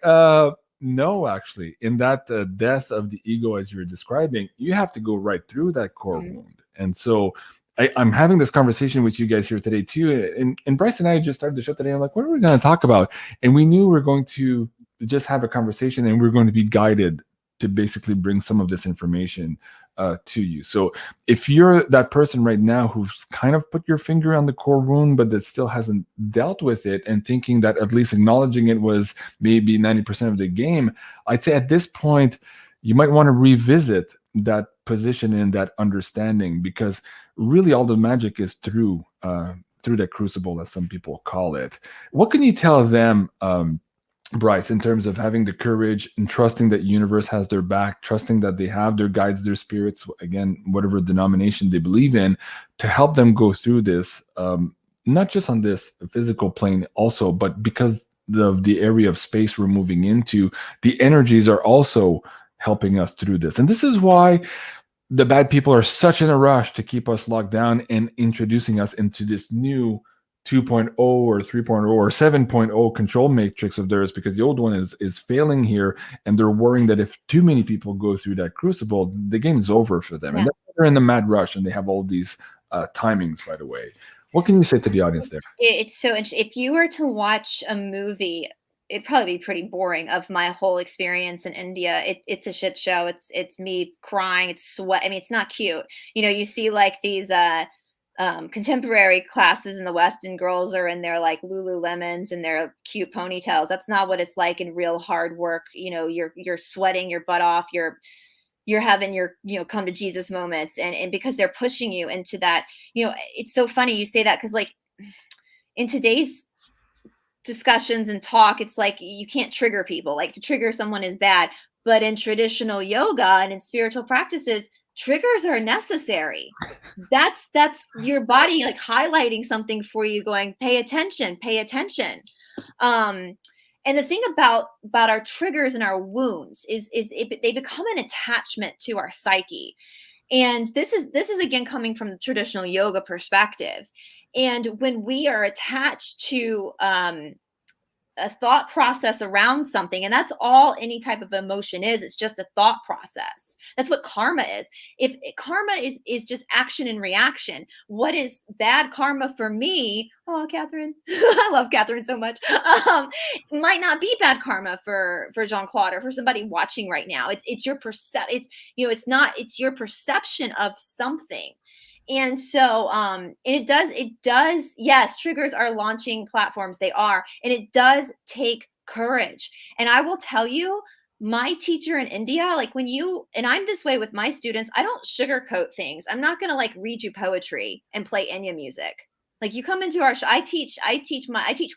no, actually, in that death of the ego, as you're describing, you have to go right through that core wound. And so I'm having this conversation with you guys here today too. And Brice and I just started the show today. I'm like, what are we going to talk about? And we knew we we're going to just have a conversation and we're going to be guided to basically bring some of this information to you. So if you're that person right now who's kind of put your finger on the core wound, but that still hasn't dealt with it and thinking that at least acknowledging it was maybe 90% of the game, I'd say at this point, you might want to revisit that position and that understanding, because really all the magic is through that crucible, as some people call it. What can you tell them, Brice, in terms of having the courage and trusting that universe has their back, trusting that they have their guides, their spirits, again, whatever denomination they believe in, to help them go through this, not just on this physical plane also, but because of the area of space we're moving into, the energies are also helping us through this. And this is why the bad people are such in a rush to keep us locked down and introducing us into this new 2.0 or 3.0 or 7.0 control matrix of theirs, because the old one is failing here, and they're worrying that if too many people go through that crucible, the game is over for them. Yeah. And they're in the mad rush, and they have all these timings, by the way. What can you say to the audience there? It's so interesting. If you were to watch a movie, it'd probably be pretty boring, of my whole experience in India. It's a shit show. It's me crying. It's sweat. I mean, it's not cute. You know, you see like these contemporary classes in the West, and girls are in their like Lululemons and their cute ponytails. That's not what it's like in real hard work. You know, you're sweating your butt off. You're having your, you know, come to Jesus moments, and because they're pushing you into that. You know, it's so funny you say that, because like in today's discussions and talk, it's like you can't trigger people. Like, to trigger someone is bad, but in traditional yoga and in spiritual practices, triggers are necessary. That's your body like highlighting something for you, going, pay attention, pay attention. And the thing about our triggers and our wounds is they become an attachment to our psyche. And this is again coming from the traditional yoga perspective. And when we are attached to a thought process around something, and that's all any type of emotion is. It's just a thought process. That's what karma is. If karma is just action and reaction, what is bad karma for me? Oh, Catherine, I love Catherine so much. Might not be bad karma for Jean-Claude or for somebody watching right now. It's your it's your perception of something. And so it does, yes, triggers are launching platforms. They are. And it does take courage. And I will tell you, my teacher in India, like and I'm this way with my students, I don't sugarcoat things. I'm not going to like read you poetry and play Enya music. Like you come into our I teach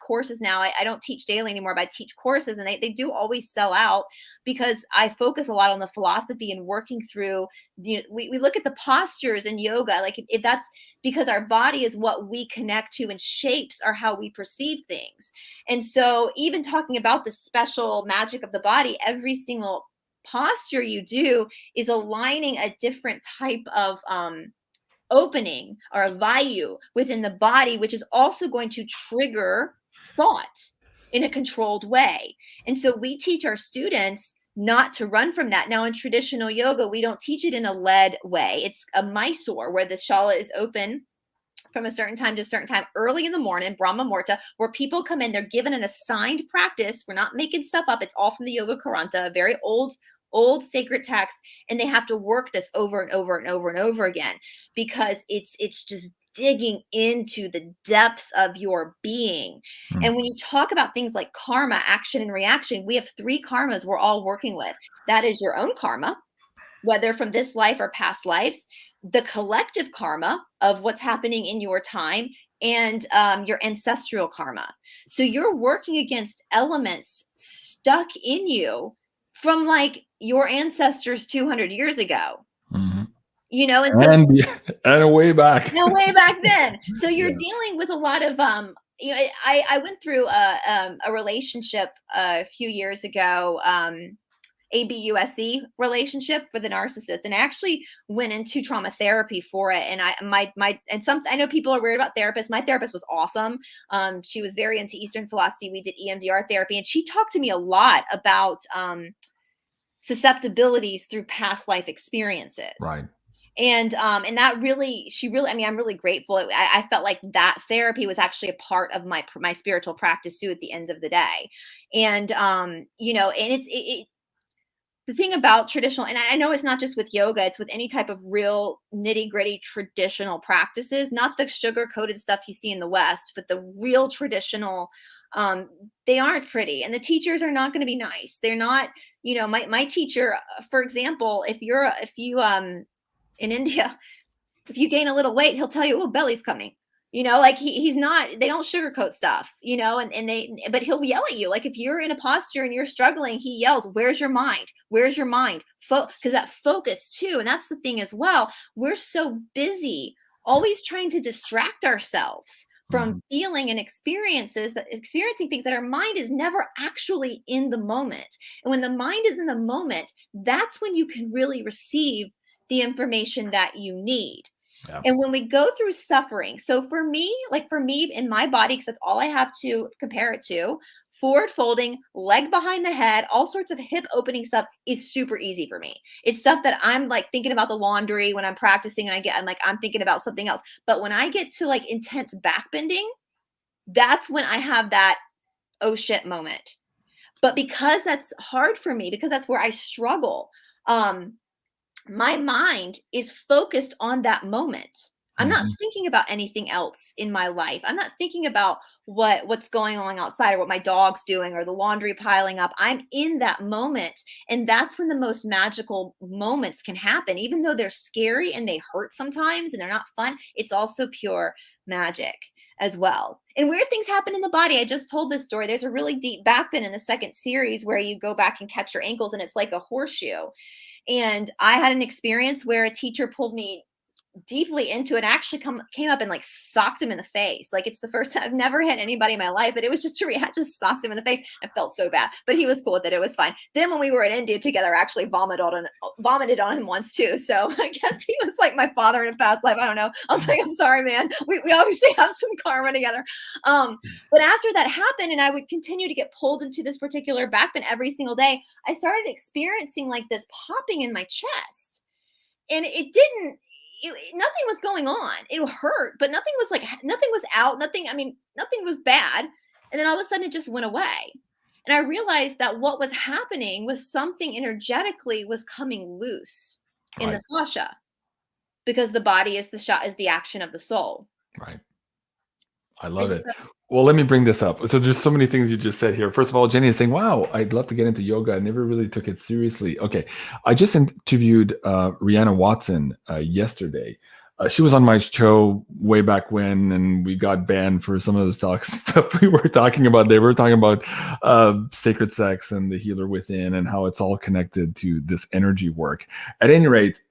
courses now. I don't teach daily anymore, but I teach courses, and they do always sell out because I focus a lot on the philosophy and working through, we look at the postures in yoga. Like if that's because our body is what we connect to and shapes are how we perceive things. And so even talking about the special magic of the body, every single posture you do is aligning a different type of, opening or a value within the body, which is also going to trigger thought in a controlled way. And so we teach our students not to run from that. Now, in traditional yoga, we don't teach it in a led way. It's a Mysore where the shala is open from a certain time to a certain time early in the morning, Brahma Muhurta, where people come in, they're given an assigned practice. We're not making stuff up. It's all from the Yoga Karanta, very old sacred text, and they have to work this over and over and over and over again because it's just digging into the depths of your being. And when you talk about things like karma, action and reaction, we have 3 karmas we're all working with. That is your own karma, whether from this life or past lives, the collective karma of what's happening in your time, and your ancestral karma. So you're working against elements stuck in you from like your ancestors 200 years ago, and so and way back, way back then. So you're dealing with a lot of, I went through a relationship a few years ago, ABUSE relationship with a narcissist, and I actually went into trauma therapy for it. And I know people are weird about therapists. My therapist was awesome. She was very into Eastern philosophy. We did EMDR therapy, and she talked to me a lot about susceptibilities through past life experiences. Right. And that really, I'm really grateful. I felt like that therapy was actually a part of my spiritual practice too at the end of the day. And, and it's the thing about traditional, and I know it's not just with yoga, it's with any type of real nitty gritty traditional practices, not the sugar coated stuff you see in the West, but the real traditional, they aren't pretty, and the teachers are not going to be nice. They're not, my teacher, for example, if you in India, if you gain a little weight, he'll tell you, oh, belly's coming. Like he's not, they don't sugarcoat stuff, but he'll yell at you. Like if you're in a posture and you're struggling, he yells, where's your mind? Where's your mind? Because that focus too. And that's the thing as well. We're so busy always trying to distract ourselves from feeling and experiencing things that our mind is never actually in the moment. And when the mind is in the moment, that's when you can really receive the information that you need. Yeah. And when we go through suffering, so for me in my body, because that's all I have to compare it to, forward folding, leg behind the head, all sorts of hip opening stuff is super easy for me. It's stuff that I'm like thinking about the laundry when I'm practicing, and I'm thinking about something else. But when I get to like intense back bending, that's when I have that oh shit moment. But because that's hard for me, because that's where I struggle, my mind is focused on that moment. I'm not thinking about anything else in my life. I'm not thinking about what's going on outside or what my dog's doing or the laundry piling up. I'm in that moment. And that's when the most magical moments can happen. Even though they're scary and they hurt sometimes and they're not fun, it's also pure magic as well. And weird things happen in the body. I just told this story. There's a really deep back bend in the second series where you go back and catch your ankles and it's like a horseshoe. And I had an experience where a teacher pulled me deeply into it, actually came up and like socked him in the face. Like, it's the first time I've never hit anybody in my life, but it was just I just socked him in the face. I felt so bad, but he was cool with it. It was fine. Then when we were in India together, I actually vomited on him once too. So I guess he was like my father in a past life. I don't know. I was like, I'm sorry, man. We obviously have some karma together. But after that happened, and I would continue to get pulled into this particular backbend every single day, I started experiencing like this popping in my chest, and nothing was going on. It hurt, but nothing was out. Nothing was bad. And then all of a sudden it just went away. And I realized that what was happening was something energetically was coming loose in the fascia, because the body is the action of the soul. Right. I love it. Well, let me bring this up. So there's so many things you just said here. First of all, Jenny is saying, wow, I'd love to get into yoga. I never really took it seriously. Okay. I just interviewed Rihanna Watson yesterday. She was on my show way back when, and we got banned for some of the stuff we were talking about. They were talking about sacred sex and the healer within and how it's all connected to this energy work. At any rate,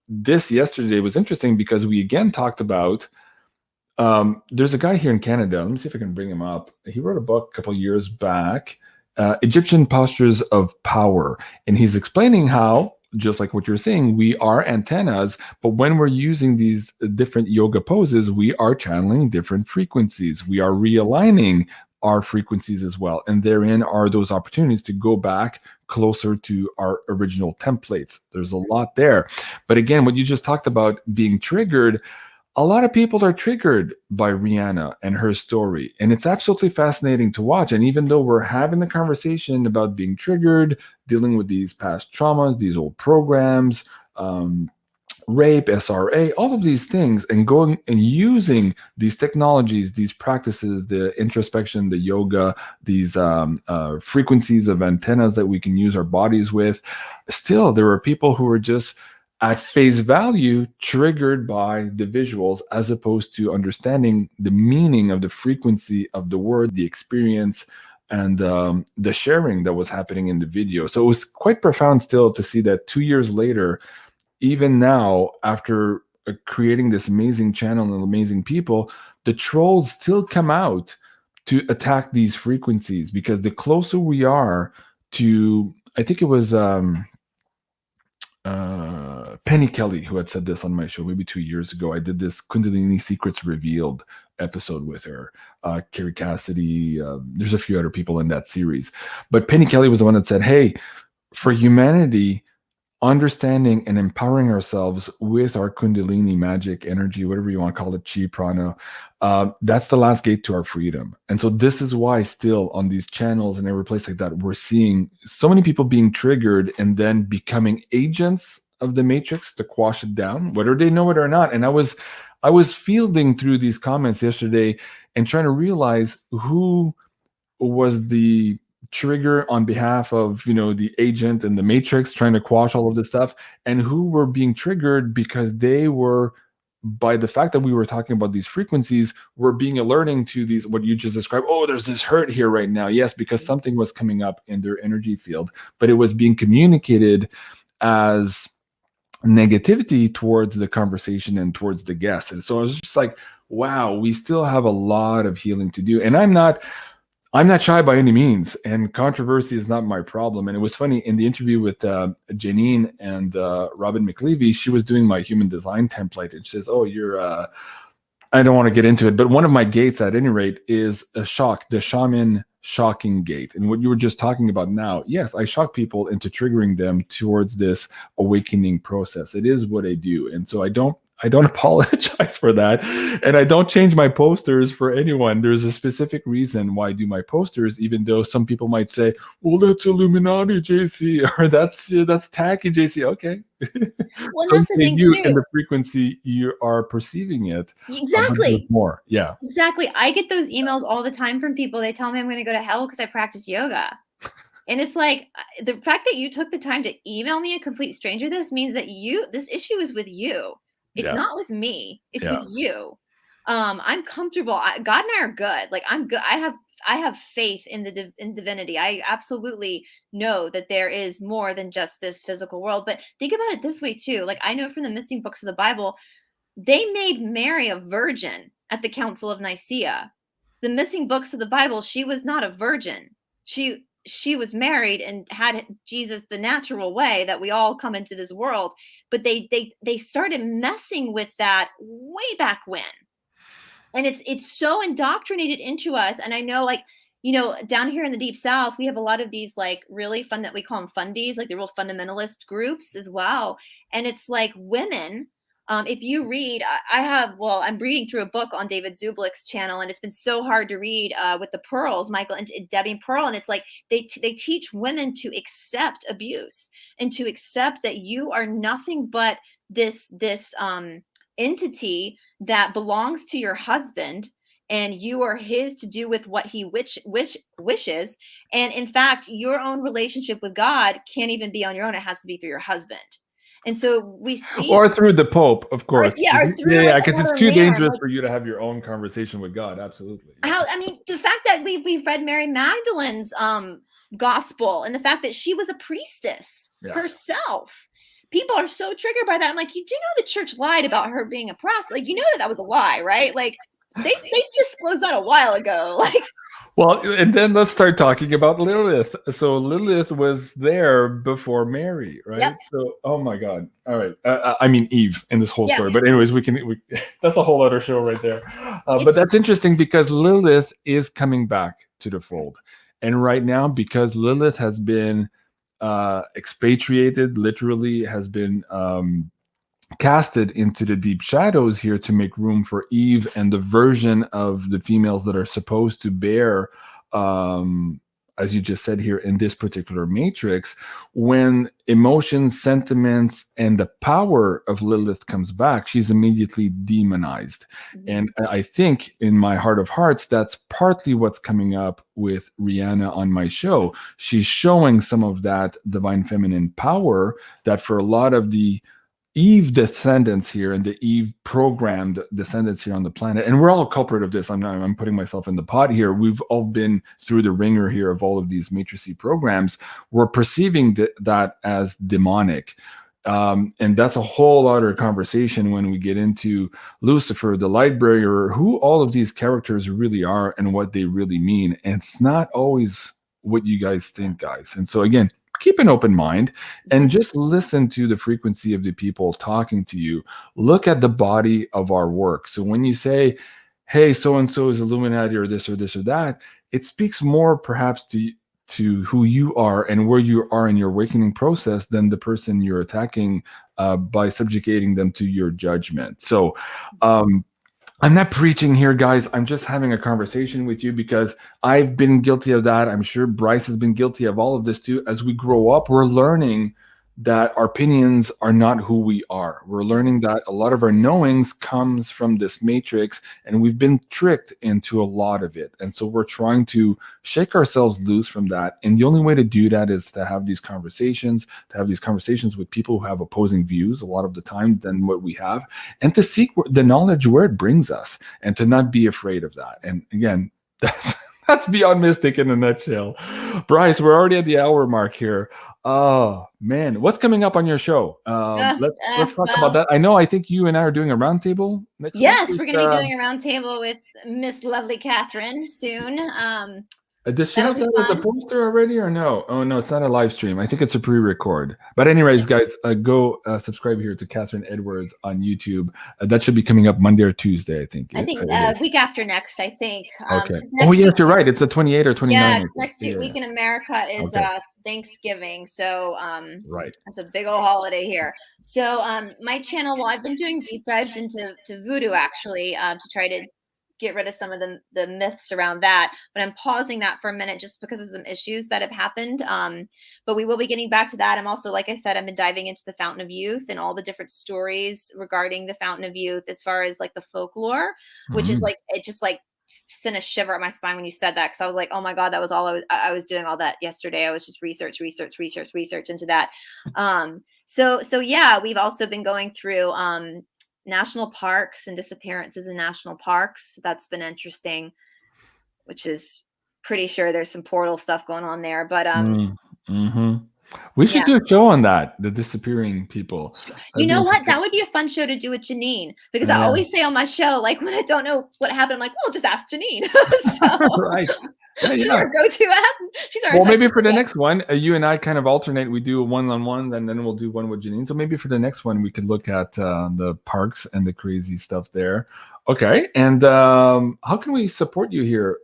this yesterday was interesting because we again talked about there's a guy here in Canada. Let me see if I can bring him up. He wrote a book a couple years back, Egyptian Postures of Power. And he's explaining how, just like what you're saying, we are antennas, but when we're using these different yoga poses, we are channeling different frequencies. We are realigning our frequencies as well. And therein are those opportunities to go back closer to our original templates. There's a lot there. But again, what you just talked about being triggered, a lot of people are triggered by Rihanna and her story, and it's absolutely fascinating to watch. And even though we're having the conversation about being triggered, dealing with these past traumas, these old programs, rape, SRA, all of these things, and going and using these technologies, these practices, the introspection, the yoga, these frequencies of antennas that we can use our bodies with, still there are people who are just at face value triggered by the visuals, as opposed to understanding the meaning of the frequency of the word, the experience, and the sharing that was happening in the video. So it was quite profound still to see that 2 years later, even now, after creating this amazing channel and amazing people, the trolls still come out to attack these frequencies, because the closer we are to, I think it was Penny Kelly who had said this on my show maybe 2 years ago. I did this Kundalini Secrets Revealed episode with her. Carrie Cassidy, there's a few other people in that series. But Penny Kelly was the one that said, hey, for humanity, understanding and empowering ourselves with our Kundalini magic energy, whatever you want to call it, chi, prana, that's the last gate to our freedom. And so this is why still on these channels and every place like that, we're seeing so many people being triggered and then becoming agents of the matrix to quash it down, whether they know it or not. And I was fielding through these comments yesterday and trying to realize who was the trigger on behalf of, the agent and the matrix trying to quash all of this stuff, and who were being triggered because they were, by the fact that we were talking about these frequencies, were being alerting to these, what you just described. Oh, there's this hurt here right now. Yes, because something was coming up in their energy field, but it was being communicated as negativity towards the conversation and towards the guest. And so I was just like, wow, we still have a lot of healing to do. And I'm not shy by any means, and controversy is not my problem. And it was funny in the interview with Janine and Robin McLevy, she was doing my human design template, and she says, "Oh, you're." I don't want to get into it, but one of my gates, at any rate, is the shaman shocking gate. And what you were just talking about now, yes, I shock people into triggering them towards this awakening process. It is what I do, and so I don't apologize for that. And I don't change my posters for anyone. There's a specific reason why I do my posters, even though some people might say, well, that's Illuminati, JC, or that's tacky, JC. Okay. Well, that's the thing too. And the frequency you are perceiving it. Exactly. More. Yeah. Exactly. I get those emails all the time from people. They tell me I'm going to go to hell because I practice yoga. And it's like, the fact that you took the time to email me, a complete stranger, this means that this issue is with you. It's not with me. It's with you. I'm comfortable. God and I are good. Like, I'm good. I have faith in in divinity. I absolutely know that there is more than just this physical world. But think about it this way too. Like, I know from the missing books of the Bible, they made Mary a virgin at the Council of Nicaea. The missing books of the Bible, she was not a virgin. She was married and had Jesus the natural way that we all come into this world. But they started messing with that way back when. And it's so indoctrinated into us. And I know, like, you know, down here in the Deep South, we have a lot of these like really fun, that we call them fundies, like the real fundamentalist groups as well. And it's like women. If you read, I'm reading through a book on David Zublick's channel, and it's been so hard to read with the Pearls, Michael and Debbie and Pearl. And it's like they teach women to accept abuse and to accept that you are nothing but this entity that belongs to your husband, and you are his to do with what he wishes. And in fact, your own relationship with God can't even be on your own. It has to be through your husband. And so we see, or through the Pope, of course. Or through because it's too dangerous for you to have your own conversation with God. Absolutely. I mean, the fact that we've read Mary Magdalene's gospel, and the fact that she was a priestess herself. People are so triggered by that. I'm like, you do know the church lied about her being a prostitute. Like, you know that was a lie, right? Like, they disclosed that a while ago. Like, well, and then let's start talking about Lilith. So Lilith was there before Mary, right? Yep. So, oh my God. All right. I mean, Eve in this whole story. But anyways, that's a whole other show right there. But that's interesting because Lilith is coming back to the fold. And right now, because Lilith has been expatriated, literally has been casted into the deep shadows here to make room for Eve and the version of the females that are supposed to bear, as you just said here in this particular matrix, when emotions, sentiments, and the power of Lilith comes back, she's immediately demonized. Mm-hmm. And I think in my heart of hearts, that's partly what's coming up with Rihanna on my show. She's showing some of that divine feminine power that for a lot of the Eve descendants here and the Eve programmed descendants here on the planet, and we're all culprit of this. I'm putting myself in the pot here. We've all been through the ringer here of all of these matricy programs. We're perceiving that as demonic. And that's a whole other conversation when we get into Lucifer, the light bringer, who all of these characters really are and what they really mean. And it's not always what you guys think, guys. And so again, keep an open mind and just listen to the frequency of the people talking to you. Look at the body of our work. So when you say, hey, so-and-so is Illuminati or this or this or that, it speaks more perhaps to who you are and where you are in your awakening process than the person you're attacking by subjugating them to your judgment. So I'm not preaching here, guys. I'm just having a conversation with you because I've been guilty of that. I'm sure Brice has been guilty of all of this too. As we grow up, we're learning that our opinions are not who we are. We're learning that a lot of our knowings comes from this matrix, and we've been tricked into a lot of it. And so we're trying to shake ourselves loose from that. And the only way to do that is to have these conversations, with people who have opposing views a lot of the time than what we have, and to seek the knowledge where it brings us and to not be afraid of that. And again, that's Beyond Mystic in a nutshell. Brice, we're already at the hour mark here. Oh man, what's coming up on your show? Let's talk about that. I think you and I are doing a roundtable next week. Yes, we're going to be doing a roundtable with Miss Lovely Catherine soon. Does she have that as a poster already or no? Oh no, it's not a live stream. I think it's a pre-record. But anyways, guys, go subscribe here to Catherine Edwards on YouTube. That should be coming up Monday or Tuesday, I think. I think week after next, I think. Okay. Oh yes, you're right. It's the 28th or 29th. Yeah, next week in America is Thanksgiving. So right. It's a big old holiday here. So my channel, well, I've been doing deep dives into voodoo actually to try to get rid of some of the myths around that, but I'm pausing that for a minute just because of some issues that have happened. But we will be getting back to that. I'm also, like I said, I've been diving into the Fountain of Youth and all the different stories regarding the Fountain of Youth as far as like the folklore, which is like, it just like sent a shiver up my spine when you said that. Cause I was like, oh my God, that was all I was doing all that yesterday. I was just research into that. So yeah, we've also been going through, national parks and disappearances in national parks. That's been interesting, which is pretty sure there's some portal stuff going on there. But We should do a show on that, the disappearing people. You know what? That would be a fun show to do with Janine, because I always say on my show, like when I don't know what happened, I'm like, well, just ask Janine. Right. Yeah, she's our go-to. Well, maybe for the next one, you and I kind of alternate. We do a one-on-one, and then we'll do one with Janine. So maybe for the next one, we could look at the parks and the crazy stuff there. Okay, and how can we support you here?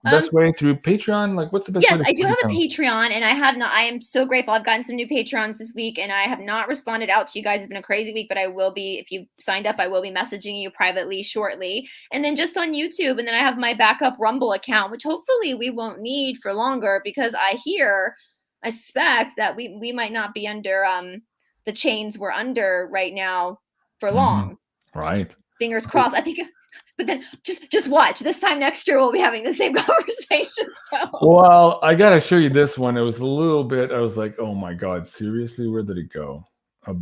Best way through Patreon? Like, what's the best way? Yes, I do have a Patreon, and I have not. I am so grateful. I've gotten some new Patreons this week, and I have not responded out to you guys. It's been a crazy week, but I will be. If you signed up, I will be messaging you privately shortly. And then just on YouTube, and then I have my backup Rumble account, which hopefully we won't need for longer, because I suspect that we might not be under the chains we're under right now for long. Right. Fingers crossed. I think, but then just watch. This time next year, we'll be having the same conversation. So. Well, I gotta show you this one. It was a little bit. I was like, oh my god, seriously, where did it go?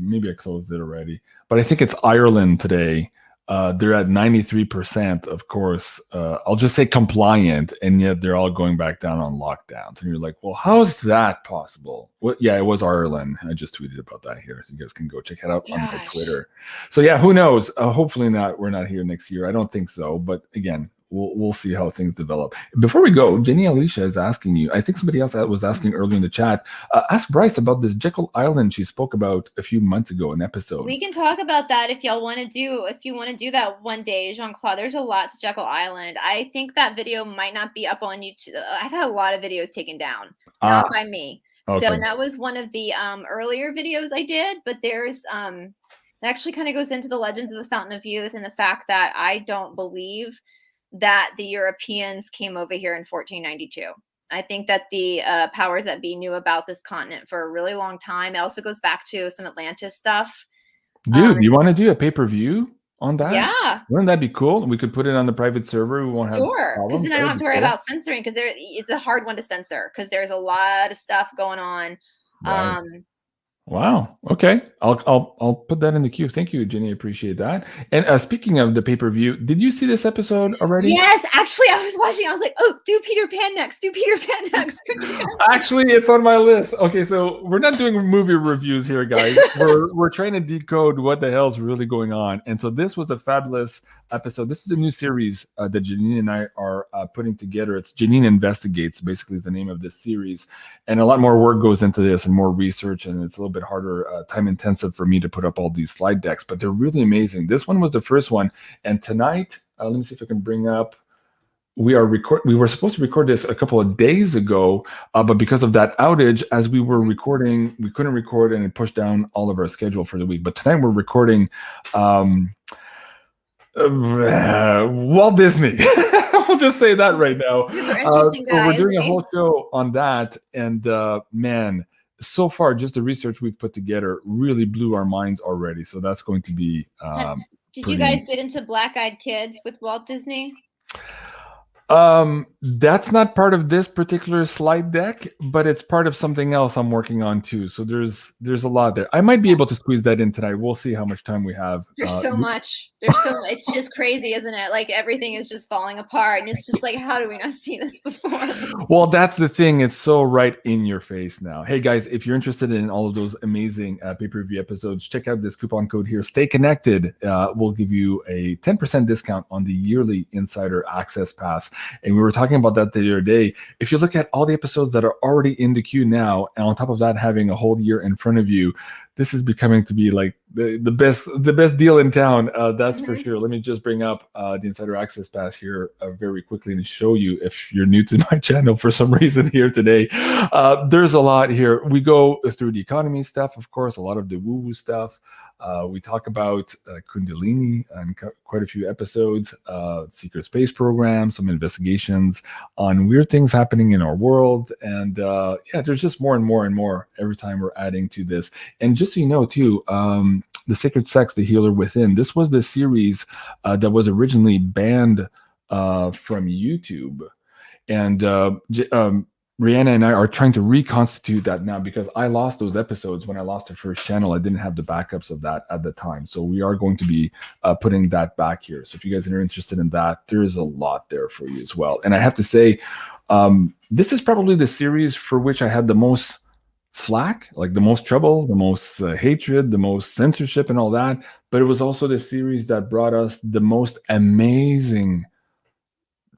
Maybe I closed it already. But I think it's Ireland today. They're at 93%, of course. I'll just say compliant, and yet they're all going back down on lockdowns. And you're like, well, how is that possible? Well, yeah, it was Ireland. I just tweeted about that here, so you guys can go check it out on my Twitter. So yeah, who knows? Hopefully not. We're not here next year. I don't think so. But again, we'll see how things develop. Before we go, Jenny Alicia is asking you. I think somebody else was asking earlier in the chat. Ask Brice about this Jekyll Island she spoke about a few months ago, an episode. We can talk about that if y'all want to do. If you want to do that one day, Jean-Claude. There's a lot to Jekyll Island. I think that video might not be up on YouTube. I've had a lot of videos taken down, not by me. Okay. So, and that was one of the earlier videos I did. But there's it actually kind of goes into the legends of the Fountain of Youth and the fact that I don't believe that the Europeans came over here in 1492. I think that the powers that be knew about this continent for a really long time. It also goes back to some Atlantis stuff. Dude, you want to do a pay-per-view on that? Yeah. Wouldn't that be cool? We could put it on the private server. We won't have because then I don't have to worry about censoring, because it's a hard one to censor because there's a lot of stuff going on. Right. Wow. Okay. I'll put that in the queue. Thank you, Jenny. Appreciate that. And speaking of the pay-per-view, did you see this episode already? Yes. Actually, I was watching. I was like, oh, do Peter Pan next. Do Peter Pan next. Actually, it's on my list. Okay, so we're not doing movie reviews here, guys. we're trying to decode what the hell's really going on. And so this was a fabulous episode. This is a new series that Janine and I are putting together. It's Janine Investigates, basically is the name of this series. And a lot more work goes into this and more research, and it's a little bit harder, time intensive for me to put up all these slide decks, but they're really amazing. This one was the first one. And tonight, let me see if I can bring up, we were supposed to record this a couple of days ago, but because of that outage, as we were recording, we couldn't record, and it pushed down all of our schedule for the week. But tonight we're recording Walt Disney. I'll just say that right now. So we're doing a whole show on that, and man, so far just the research we've put together really blew our minds already. So that's going to be did you guys get into Black-Eyed Kids with Walt Disney? That's not part of this particular slide deck, but it's part of something else I'm working on too. So there's a lot there. I might be able to squeeze that in tonight. We'll see how much time we have. There's so much. It's just crazy, isn't it? Like everything is just falling apart, and it's just like, how do we not see this before? Well, that's the thing. It's so right in your face now. Hey guys, if you're interested in all of those amazing pay-per-view episodes, check out this coupon code here. Stay connected. We'll give you a 10% discount on the yearly Insider Access Pass. And we were talking about that the other day. If you look at all the episodes that are already in the queue now, and on top of that, having a whole year in front of you, this is becoming to be like the best deal in town. That's for sure. Let me just bring up the Insider Access Pass here very quickly and show you, if you're new to my channel for some reason here today. There's a lot here. We go through the economy stuff, of course, a lot of the woo-woo stuff. We talk about Kundalini and quite a few episodes, secret space programs, some investigations on weird things happening in our world. And yeah, there's just more and more and more every time we're adding to this. And just so you know, too, The Sacred Sex, The Healer Within, this was the series that was originally banned from YouTube. And Rihanna and I are trying to reconstitute that now, because I lost those episodes when I lost the first channel. I didn't have the backups of that at the time. So we are going to be putting that back here. So if you guys are interested in that, there is a lot there for you as well. And I have to say, this is probably the series for which I had the most flack, like the most trouble, the most hatred, the most censorship, and all that. But it was also the series that brought us the most amazing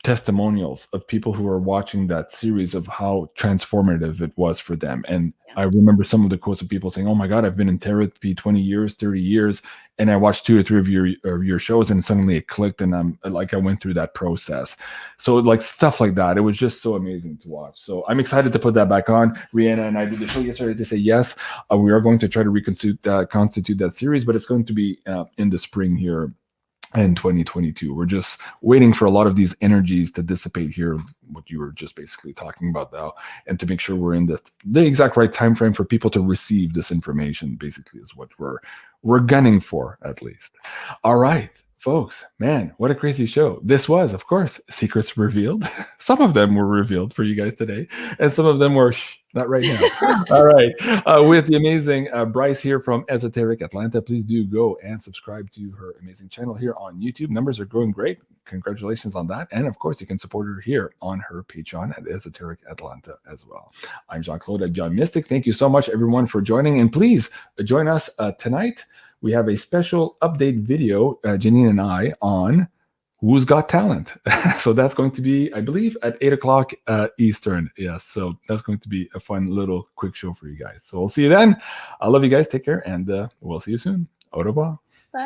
testimonials of people who were watching that series of how transformative it was for them. And I remember some of the quotes of people saying, "Oh my God, I've been in therapy 20 years, 30 years, and I watched 2 or 3 of your shows, and suddenly it clicked, and I'm like, I went through that process." So like stuff like that, it was just so amazing to watch. So I'm excited to put that back on. Rihanna and I did the show yesterday to say yes, we are going to try to constitute that series, but it's going to be in the spring here in 2022. We're just waiting for a lot of these energies to dissipate here, what you were just basically talking about now, and to make sure we're in the exact right time frame for people to receive this information, basically, is what we're gunning for, at least. All right, folks, man, what a crazy show. This was, of course, secrets revealed. Some of them were revealed for you guys today, and some of them were not right now. All right. With the amazing Brice here from Esoteric Atlanta, please do go and subscribe to her amazing channel here on YouTube. Numbers are growing great. Congratulations on that. And of course, you can support her here on her Patreon at Esoteric Atlanta as well. I'm Jean-Claude at BeyondMystic. Thank you so much, everyone, for joining. And please join us tonight. We have a special update video, Janine and I, on Who's Got Talent. So that's going to be, I believe, at 8 o'clock Eastern. Yes, so that's going to be a fun little quick show for you guys. So we'll see you then. I love you guys. Take care, and we'll see you soon. Au revoir.